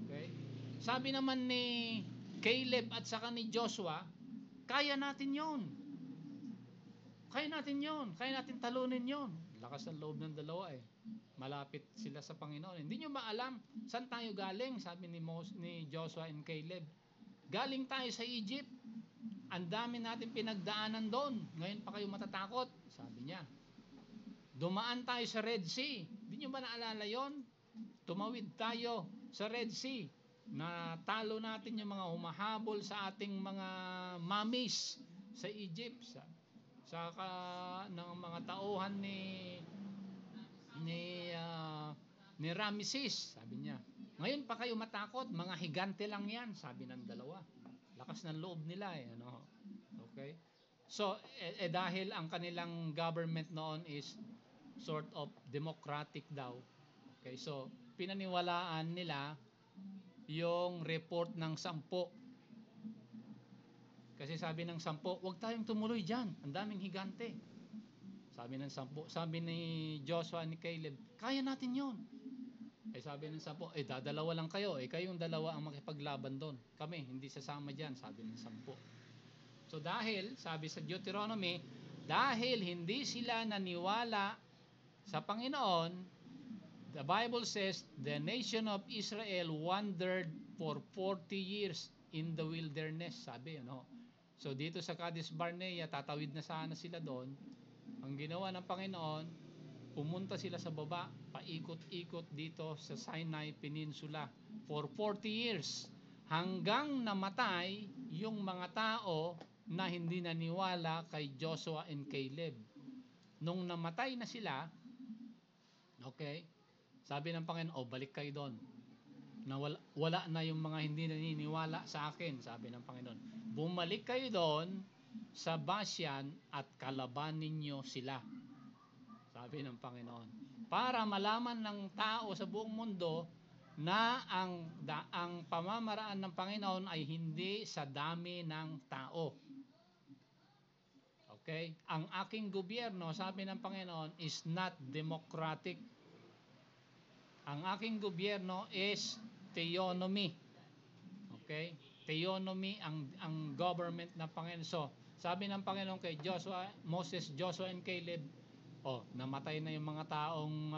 Okay? Sabi naman ni Caleb at saka ni Joshua, kaya natin yon. Kaya natin yon. Kaya natin talunin yon. Lakas ng loob ng dalawa eh. Malapit sila sa Panginoon. Hindi nyo ba alam saan tayo galing? Sabi ni Joshua and Caleb. Galing tayo sa Egypt. Ang dami natin pinagdaanan doon. Ngayon pa kayo matatakot. Sabi niya. Dumaan tayo sa Red Sea. Hindi nyo ba naalala yon? Tumawid tayo sa Red Sea. Natalo natin yung mga humahabol sa ating mga mamis sa Egypt. Sa ng mga tauhan ni Ramesses, sabi niya. Ngayon pa kayo matakot, mga higante lang yan, sabi ng dalawa. Lakas ng loob nila eh, ano. Okay? So, dahil ang kanilang government noon is sort of democratic daw. Okay, so pinaniwalaan nila yung report ng 10. Kasi sabi ng 10, huwag tayong tumuloy dyan. Ang daming higante. Sabi ng 10, sabi ni Joshua ni Caleb, kaya natin yon. Sabi ng 10, dadalawa lang kayo. Kayong dalawa ang makipaglaban doon. Kami, hindi sasama dyan, sabi ng 10. So dahil, sabi sa Deuteronomy, dahil hindi sila naniwala sa Panginoon, the Bible says, the nation of Israel wandered for 40 years in the wilderness. Sabi, ano? So dito sa Kadesh Barnea, tatawid na sana sila doon. Ang ginawa ng Panginoon, pumunta sila sa baba, paikot-ikot dito sa Sinai Peninsula for 40 years. Hanggang namatay yung mga tao na hindi naniwala kay Joshua and Caleb. Nung namatay na sila, okay, sabi ng Panginoon, balik kayo doon. Wala na yung mga hindi naniniwala sa akin, sabi ng Panginoon. Bumalik kayo doon sa Basyan at kalabanin nyo sila, sabi ng Panginoon. Para malaman ng tao sa buong mundo na ang pamamaraan ng Panginoon ay hindi sa dami ng tao. Okay? Ang aking gobyerno, sabi ng Panginoon, is not democratic. Ang aking gobyerno is theonomy. Okay? Theonomy ang government ng Panginoon. So, sabi ng Panginoon kay Moses, Joshua and Caleb, namatay na yung mga taong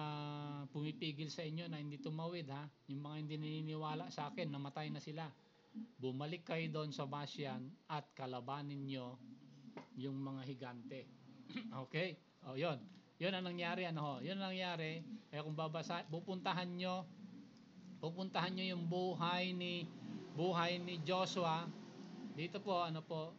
pumipigil sa inyo na hindi tumawid ha. Yung mga hindi naniniwala sa akin, namatay na sila. Bumalik kayo doon sa Basyan at kalabanin nyo yung mga higante. Okay? Yun. Yun ang nangyari, ano ho? Yun ang nangyari. Kaya kung pupuntahan nyo yung buhay ni Joshua. Dito po, ano po,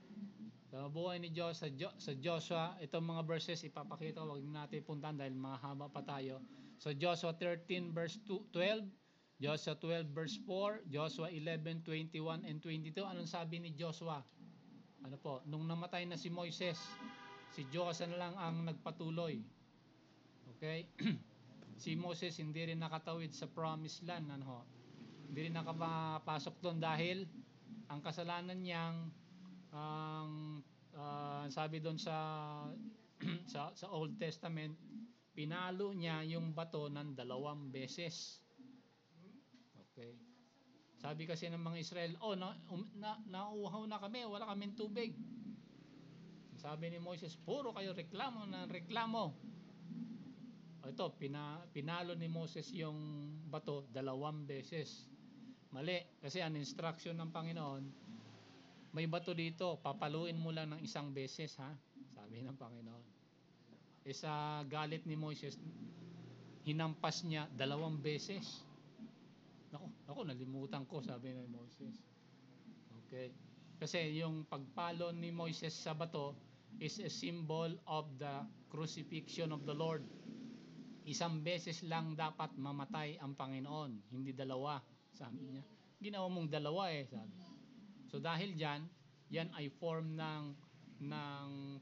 sa buhay ni sa Joshua, itong mga verses ipapakita, wag natin puntahan dahil mahaba pa tayo. So Joshua 13 verse 12, Joshua 12 verse 4, Joshua 11, 21 and 22. Anong sabi ni Joshua? Ano po, nung namatay na si Moises, si Joshua na lang ang nagpatuloy. Okay? Si Moses hindi rin nakatawid sa promised land, ano ho? Hindi rin nakapasok doon dahil ang kasalanan niyang sabi doon sa sa Old Testament, pinalo niya yung bato ng 2 beses. Okay? Sabi kasi ng mga Israel, nauuhaw na kami, wala kaming tubig. Sabi ni Moses, puro kayo reklamo ng reklamo. Ito, pinalo ni Moses yung bato 2 beses. Mali, kasi ang instruction ng Panginoon, may bato dito, papaluin mo lang ng 1 beses ha, sabi ng Panginoon. Sa galit ni Moses, hinampas niya 2 beses. Naku, nalimutan ko, sabi ni Moses. Okay. Kasi yung pagpalo ni Moises sa bato is a symbol of the crucifixion of the Lord. Isang beses lang dapat mamatay ang Panginoon, hindi dalawa, sabi niya. Ginawa mong dalawa sabi. So dahil diyan, yan ay form ng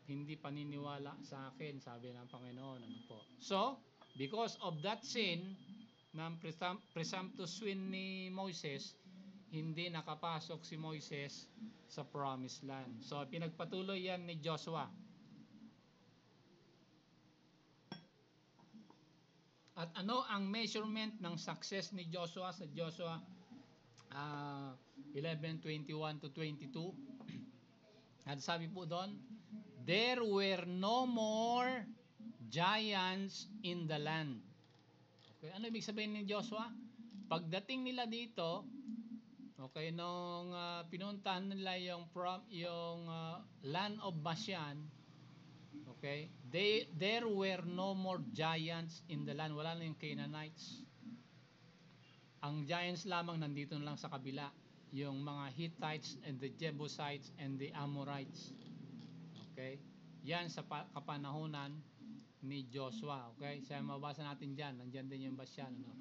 hindi paniniwala sa akin, sabi ng Panginoon. Ano po? So, because of that sin ng presumptuous sin ni Moses, hindi nakapasok si Moises sa promised land. So, pinagpatuloy yan ni Joshua. At ano ang measurement ng success ni Joshua sa Joshua 11:21 to 22? At sabi po doon, there were no more giants in the land. Okay, ano ibig sabihin ni Joshua? Pagdating nila dito, okay, nung pinuntahan nila yung land of Bashan, okay, there were no more giants in the land. Wala na yung Canaanites. Ang giants lamang nandito lang sa kabila, yung mga Hittites and the Jebusites and the Amorites. Okay? Yan sa kapanahunan ni Joshua. Okay? Sa mabasa natin diyan, nandiyan din yung Bashan, ano?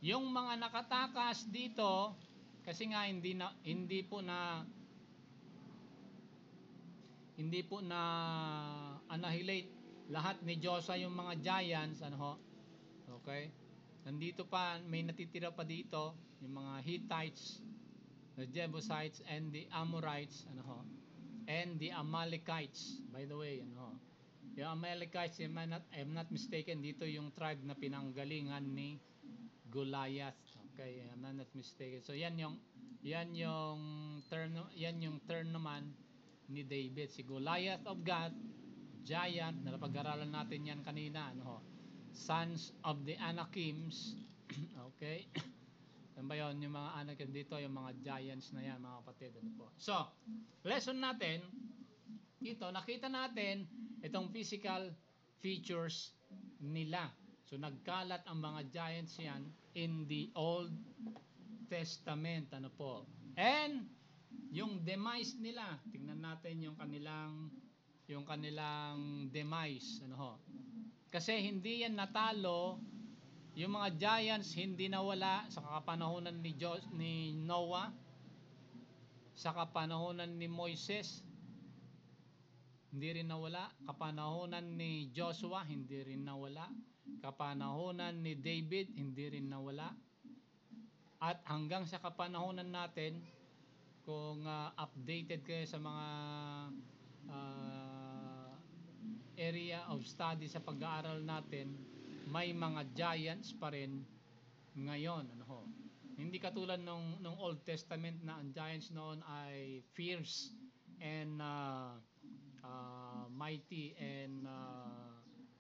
Yung mga nakatakas dito, kasi nga hindi po na annihilate lahat ni Joshua yung mga giants, ano ho? Okay? Nandito pa, may natitira pa dito yung mga Hittites, the Jebusites and the Amorites, ano ho? And the Amalekites, by the way, ano ho? Yung Amalekites, if I'm not mistaken, dito yung tribe na pinanggalingan ni Goliath. Okay, I'm not mistaken. So yan yung term naman ni David, si Goliath of God, giant, na napag-aralan natin yan kanina, ano ho? Sons of the Anakims. Okay? Yan ba yun? Yung mga Anakim dito, yung mga giants na yan, mga kapatid. Ano po? So, lesson natin, dito, nakita natin itong physical features nila. So, nagkalat ang mga giants yan in the Old Testament. Ano po? And, yung demise nila, tingnan natin yung kanilang demise. Ano ho? Kasi hindi yan natalo, yung mga giants hindi nawala sa kapanahonan ni Noah, sa kapanahonan ni Moises, hindi rin nawala, kapanahonan ni Joshua, hindi rin nawala, kapanahonan ni David, hindi rin nawala, at hanggang sa kapanahonan natin, kung updated kayo sa mga area of study sa pag-aaral natin, may mga giants pa rin ngayon, ano ho. Hindi katulad nung Old Testament na ang giants noon ay fierce and mighty and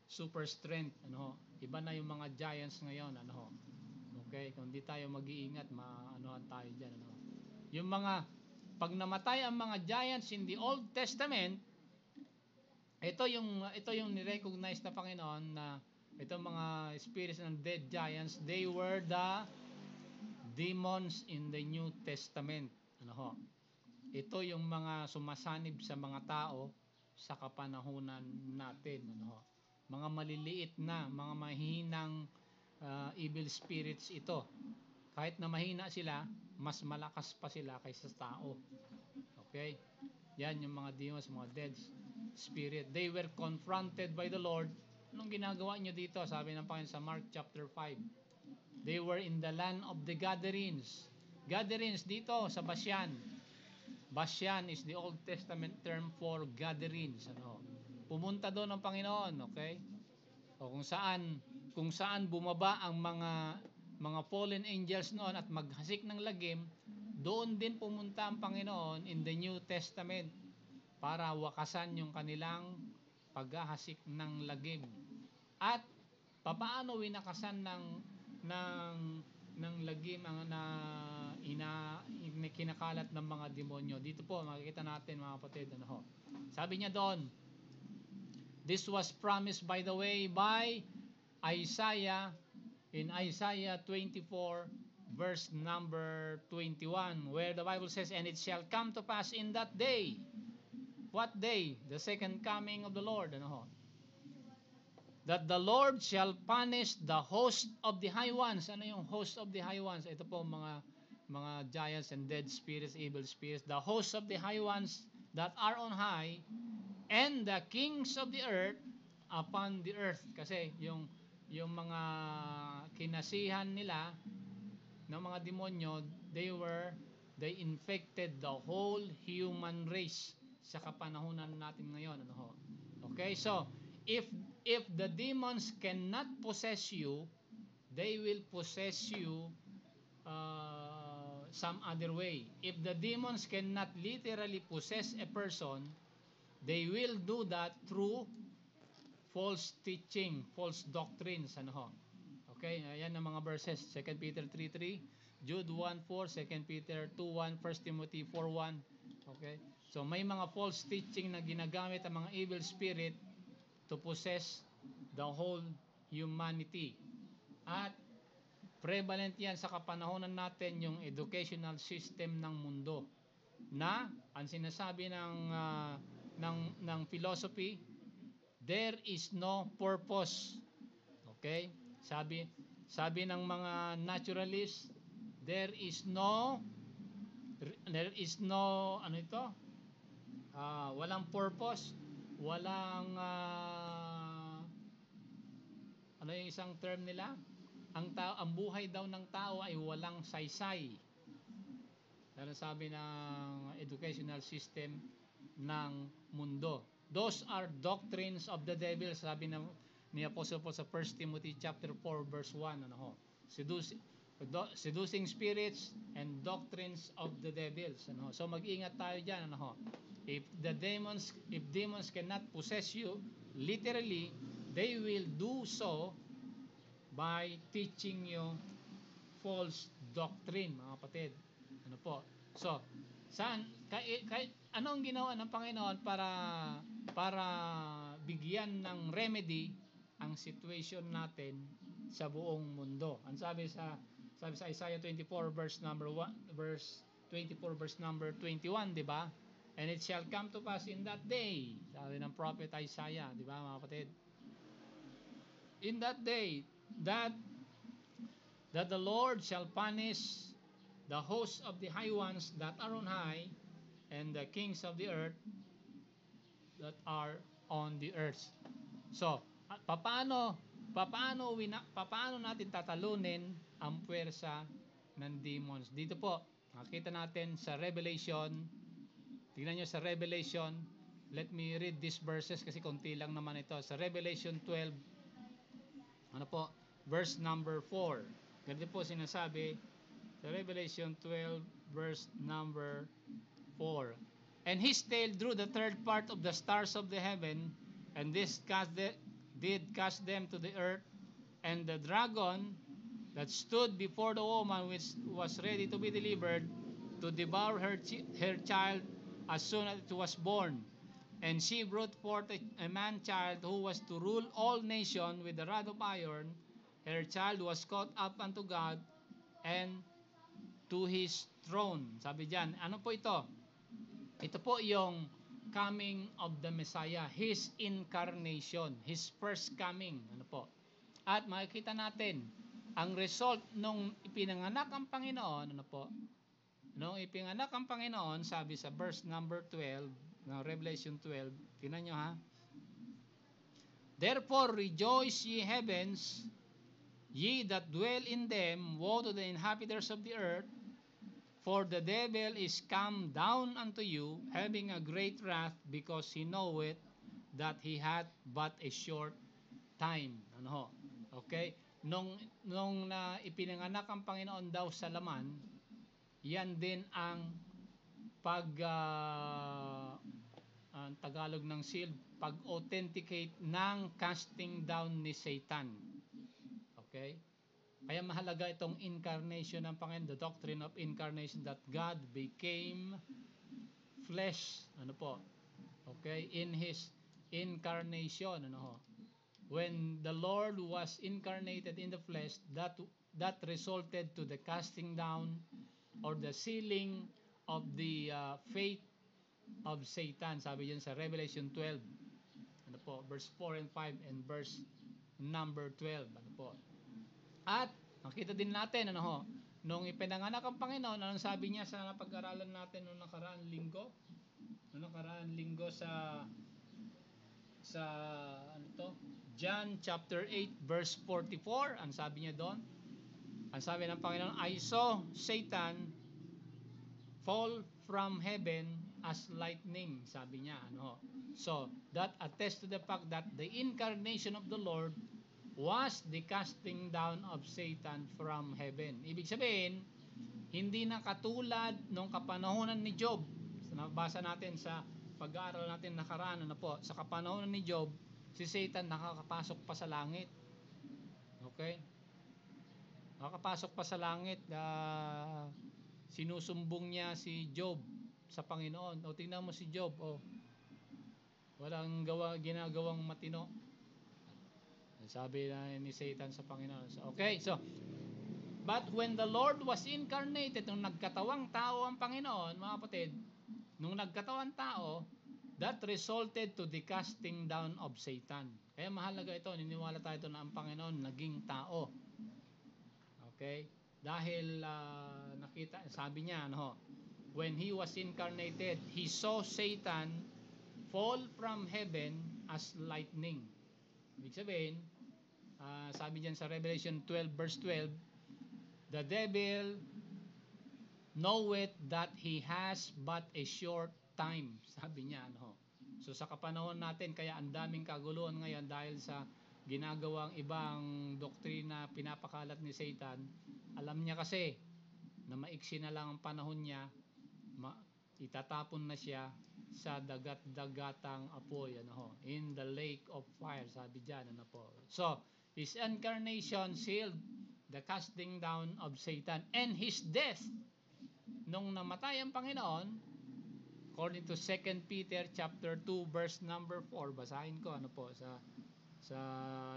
super strength, ano ho. Iba na yung mga giants ngayon, ano ho. Okay, kung di tayo mag-iingat, maanohan tayo diyan, ano ho. Yung mga pag namatay ang mga giants in the Old Testament, ito yung ni-recognize na Panginoon na itong mga spirits ng dead giants, they were the demons in the New Testament. Ano ho? Ito yung mga sumasanib sa mga tao sa kapanahunan natin. Ano ho? Mga maliliit na, mga mahinang evil spirits ito. Kahit na mahina sila, mas malakas pa sila kaysa tao. Okay? Yan yung mga demons, mga dead spirit. They were confronted by the Lord. Anong ginagawa nyo dito? Sabi ng Panginoon sa Mark chapter 5. They were in the land of the Gadarenes. Gadarenes dito sa Bashan. Bashan is the Old Testament term for Gadarenes. Ano? Pumunta doon ang Panginoon, okay? O kung saan bumaba ang mga fallen angels noon at maghasik ng lagim, doon din pumunta ang Panginoon in the New Testament para wakasan yung kanilang paghahasik ng lagim. At papaano winakasan ng lagim ang kinakalat ng mga demonyo? Dito po makikita natin, mga kapatid, ano ho. Sabi niya doon, this was promised by the way by Isaiah in Isaiah 24 verse number 21, where the Bible says, "And it shall come to pass in that day." What day? The second coming of the Lord. Ano ho? "That the Lord shall punish the host of the high ones." Ano yung host of the high ones? Ito po mga giants and dead spirits, evil spirits. "The host of the high ones that are on high, and the kings of the earth upon the earth." Kasi yung mga kinasihan nila ng mga demonyo, they infected the whole human race sa kapanahunan natin ngayon. Ano ho? Okay, so if the demons cannot possess you, they will possess you some other way. If the demons cannot literally possess a person, they will do that through false teaching, false doctrines. Ano ho? Okay, ayan ang mga verses. 2 Peter 3:3, Jude 1:4, 2 Peter 2:1, 1 Timothy 4:1. Okay? So may mga false teaching na ginagamit ang mga evil spirit to possess the whole humanity. At prevalent yan sa kapanahonan natin, yung educational system ng mundo, na ang sinasabi ng philosophy, there is no purpose. Okay? Sabi ng mga naturalists, there is no ano ito? Walang purpose, walang ano yung isang term nila? Ang buhay daw ng tao ay walang saysay. Yan ang sabi ng educational system ng mundo. Those are doctrines of the devil, sabi ni Apostle Paul sa 1 Timothy chapter 4 verse 1. Ano ho? Seducing spirits and doctrines of the devils. Ano ho? So mag-ingat tayo diyan. Ano ho? If demons cannot possess you literally, they will do so by teaching you false doctrine, mga kapatid. Ano po? So, anong ginawa ng Panginoon para bigyan ng remedy ang situation natin sa buong mundo? Ang sabi sa Isaiah 24 verse number 21, di ba? "And it shall come to pass in that day," sabi ng prophet Isaiah, di ba, mga kapatid? "In that day that the Lord shall punish the hosts of the high ones that are on high, and the kings of the earth that are on the earth." So, paano natin tatalunin ang puwersa ng demons? Dito po, nakita natin sa Revelation. Tingnan nyo sa Revelation. Let me read these verses kasi konti lang naman ito. Sa Revelation 12, ano po, verse number 4. Ganito po sinasabi sa Revelation 12 verse number 4. "And his tail drew the third part of the stars of the heaven, and this did cast them to the earth. And the dragon that stood before the woman which was ready to be delivered to devour her child as soon as it was born. And she brought forth a man-child who was to rule all nations with a rod of iron. Her child was caught up unto God and to His throne." Sabi diyan, ano po ito? Ito po yung coming of the Messiah, His incarnation, His first coming. Ano po? At makikita natin, ang result nung ipinanganak ang Panginoon, ano po? Nung ipinanganak ang Panginoon, sabi sa verse number 12, ng Revelation 12, tingnan nyo ha. "Therefore rejoice ye heavens, ye that dwell in them, woe to the inhabitants of the earth, for the devil is come down unto you, having a great wrath, because he knoweth that he hath but a short time." Ano ho? Okay? Nung na ipinanganak ang Panginoon daw sa laman, yan din ang ang Tagalog ng seal, pag-authenticate ng casting down ni Satan. Okay? Kaya mahalaga itong incarnation ng Panginoon, the doctrine of incarnation, that God became flesh. Ano po? Okay? In His incarnation. Ano ho? when the Lord was incarnated in the flesh, that resulted to the casting down or the sealing of the faith of Satan. Sabi diyan sa Revelation 12, ano po, verse 4 and 5 and verse number 12, ano po. At nakita din natin, ano ho, nung ipinanganak ang Panginoon, anong sabi niya sa pag-aralan natin nung nakaraang linggo? Nung nakaraang linggo sa ano to? John chapter 8 verse 44, ang sabi niya doon, ang sabi ng Panginoon, I saw Satan fall from heaven as lightning, sabi niya, ano. So, that attests to the fact that the incarnation of the Lord was the casting down of Satan from heaven. Ibig sabihin, hindi na katulad nung kapanahonan ni Job. Nabasa natin sa pag-aaral natin nakaraan, ano po, sa kapanahonan ni Job, si Satan nakakapasok pa sa langit. Okay? Nakakapasok pa sa langit, sinusumbong niya si Job sa Panginoon. O tingnan mo si Job, walang ginagawang matino. Sabi na ni Satan sa Panginoon. So, okay, so but when the Lord was incarnated, nung nagkatawang tao ang Panginoon, mga kapatid, nung nagkatawang tao, that resulted to the casting down of Satan. Kaya mahalaga ito, niniwala tayo ito na ang Panginoon naging tao. Okay? Dahil nakita, sabi niya, ano, when He was incarnated, He saw Satan fall from heaven as lightning. Ibig sabihin, sabi diyan sa Revelation 12 verse 12, the devil knoweth that he has but a short time, sabi niya, ano. So sa kapanahon natin, kaya ang daming kaguluhan ngayon dahil sa ginagawang ibang doktrina pinapakalat ni Satan. Alam niya kasi na maiksi na lang ang panahon niya, itatapon na siya sa dagat-dagatang apoy, ano, in the lake of fire, sabi diyan, ano po. So His incarnation sealed the casting down of Satan, and His death, nung namatay ang Panginoon, according to 2 Peter chapter 2 verse number 4, basahin ko, ano po, sa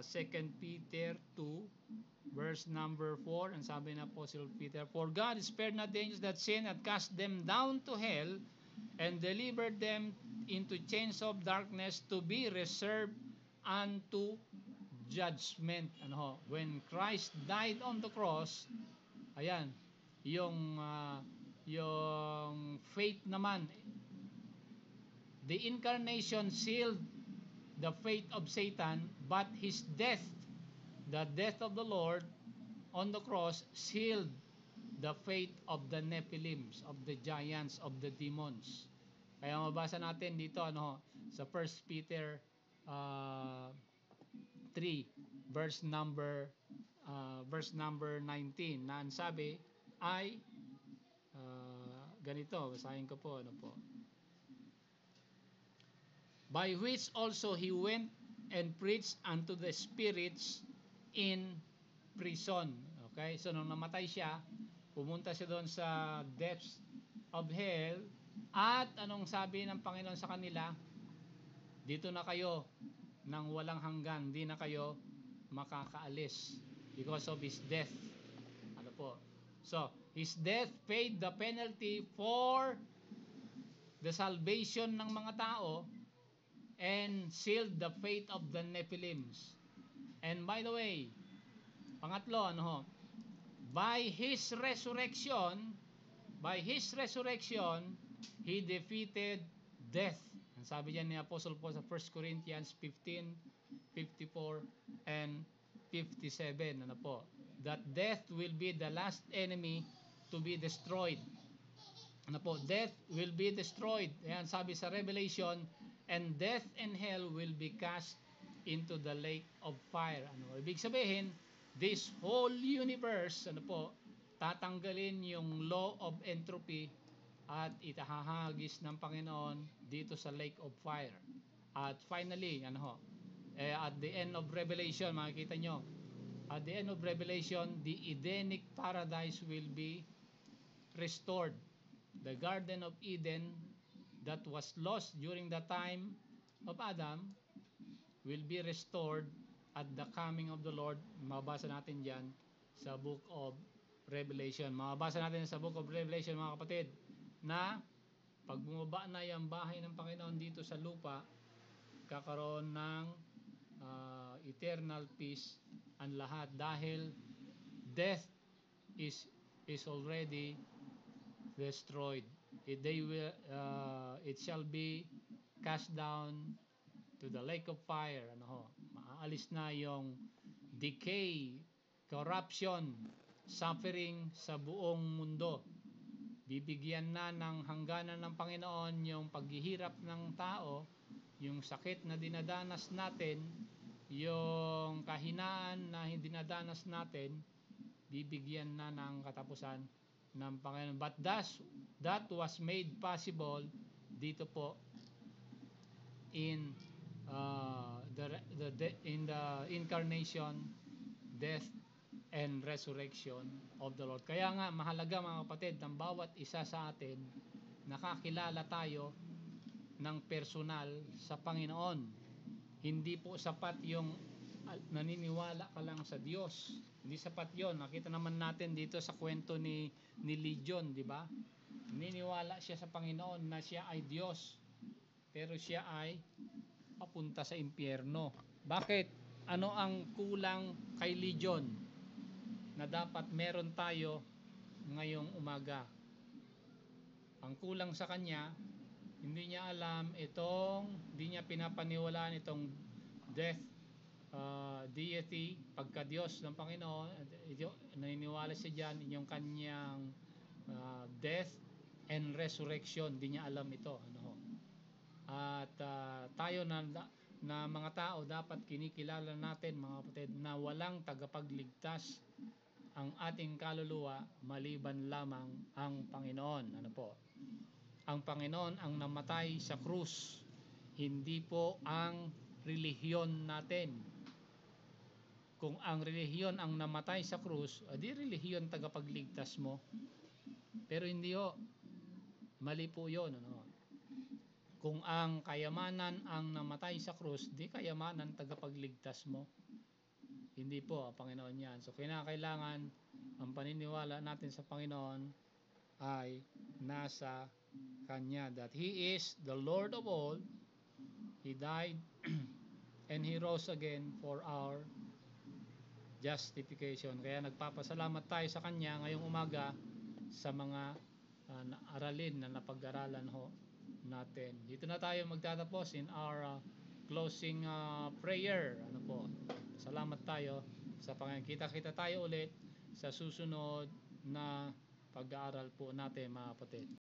2 Peter 2 verse number 4, ang sabi ng Apostle Peter, for God spared not the angels that sinned, and cast them down to hell, and delivered them into chains of darkness, to be reserved unto judgment. Ano ho? When Christ died on the cross, ayan, yung faith naman, the incarnation sealed the faith of Satan, but His death, the death of the Lord on the cross, sealed the faith of the Nephilims, of the giants, of the demons. Kaya mabasa natin dito, ano, sa 1 Peter 3 verse number 19, na ang sabi ay ganito, basahin ko po, ano po, by which also he went and preached unto the spirits in prison. Okay, so nung namatay siya, pumunta siya doon sa depths of hell, at anong sabi ng Panginoon sa kanila? Dito na kayo nang walang hanggan, di na kayo makakaalis because of His death. Ano po? So, His death paid the penalty for the salvation ng mga tao and sealed the fate of the Nephilims. And by the way, pangatlo, ano ho? By His resurrection, He defeated death. Ang sabi diyan ni Apostle Paul sa 1 Corinthians 15:54 and 57, ano po? That death will be the last enemy to be destroyed. Ano po? Death will be destroyed. Ayan, sabi sa Revelation, and death and hell will be cast into the lake of fire. Ano? Ibig sabihin, this whole universe, ano po, tatanggalin yung law of entropy at itahahagis ng Panginoon dito sa lake of fire. At finally, ano ho, at the end of Revelation, makikita nyo, at the end of Revelation, the Edenic paradise will be restored. The Garden of Eden that was lost during the time of Adam will be restored at the coming of the Lord. Mababasa natin dyan sa Book of Revelation. Mababasa natin sa Book of Revelation, mga kapatid, na pag bumaba na yung bahay ng Panginoon dito sa lupa, kakaroon ng eternal peace ang lahat, dahil death is already destroyed. It shall be cast down to the lake of fire. Maaalis na yung decay, corruption, suffering sa buong mundo. Bibigyan na ng hangganan ng Panginoon yung paghihirap ng tao, yung sakit na dinadanas natin, yung kahinaan na dinadanas natin, bibigyan na ng katapusan ng Panginoon. But that was made possible dito po in in the incarnation, death, and resurrection of the Lord. Kaya nga mahalaga, mga kapatid, ng bawat isa sa atin nakakilala tayo ng personal sa Panginoon. Hindi po sapat yung naniniwala ka lang sa Diyos. Hindi sapat yon. Nakita naman natin dito sa kwento ni Legion, di ba? Naniniwala siya sa Panginoon na siya ay Diyos, pero siya ay papunta sa impyerno. Bakit? Ano ang kulang kay Legion na dapat meron tayo ngayong umaga? Ang kulang sa kanya, hindi niya alam hindi niya pinapaniwalaan itong death, deity, pagka-Diyos ng Panginoon. Naniniwala siya dyan, yung kanyang death and resurrection. Hindi niya alam ito. At tayo na mga tao, dapat kinikilala natin, mga kapatid, na walang tagapagligtas ang ating kaluluwa maliban lamang ang Panginoon. Ang Panginoon ang namatay sa krus, hindi po ang relihiyon natin. Kung ang relihiyon ang namatay sa krus, di relihiyon tagapagligtas mo. Pero hindi ho, mali po yun. Kung ang kayamanan ang namatay sa krus, di kayamanan tagapagligtas mo. Hindi po ang Panginoon yan. So kinakailangan ang paniniwala natin sa Panginoon ay nasa Kanya, that He is the Lord of all. He died and He rose again for our justification. Kaya nagpapasalamat tayo sa Kanya ngayong umaga sa mga aralin na napag-aralan natin. Dito na tayo magtatapos in our closing prayer. Salamat tayo sa Panginoon. Kita-kita tayo ulit sa susunod na pag-aaral po natin, mga kapatid.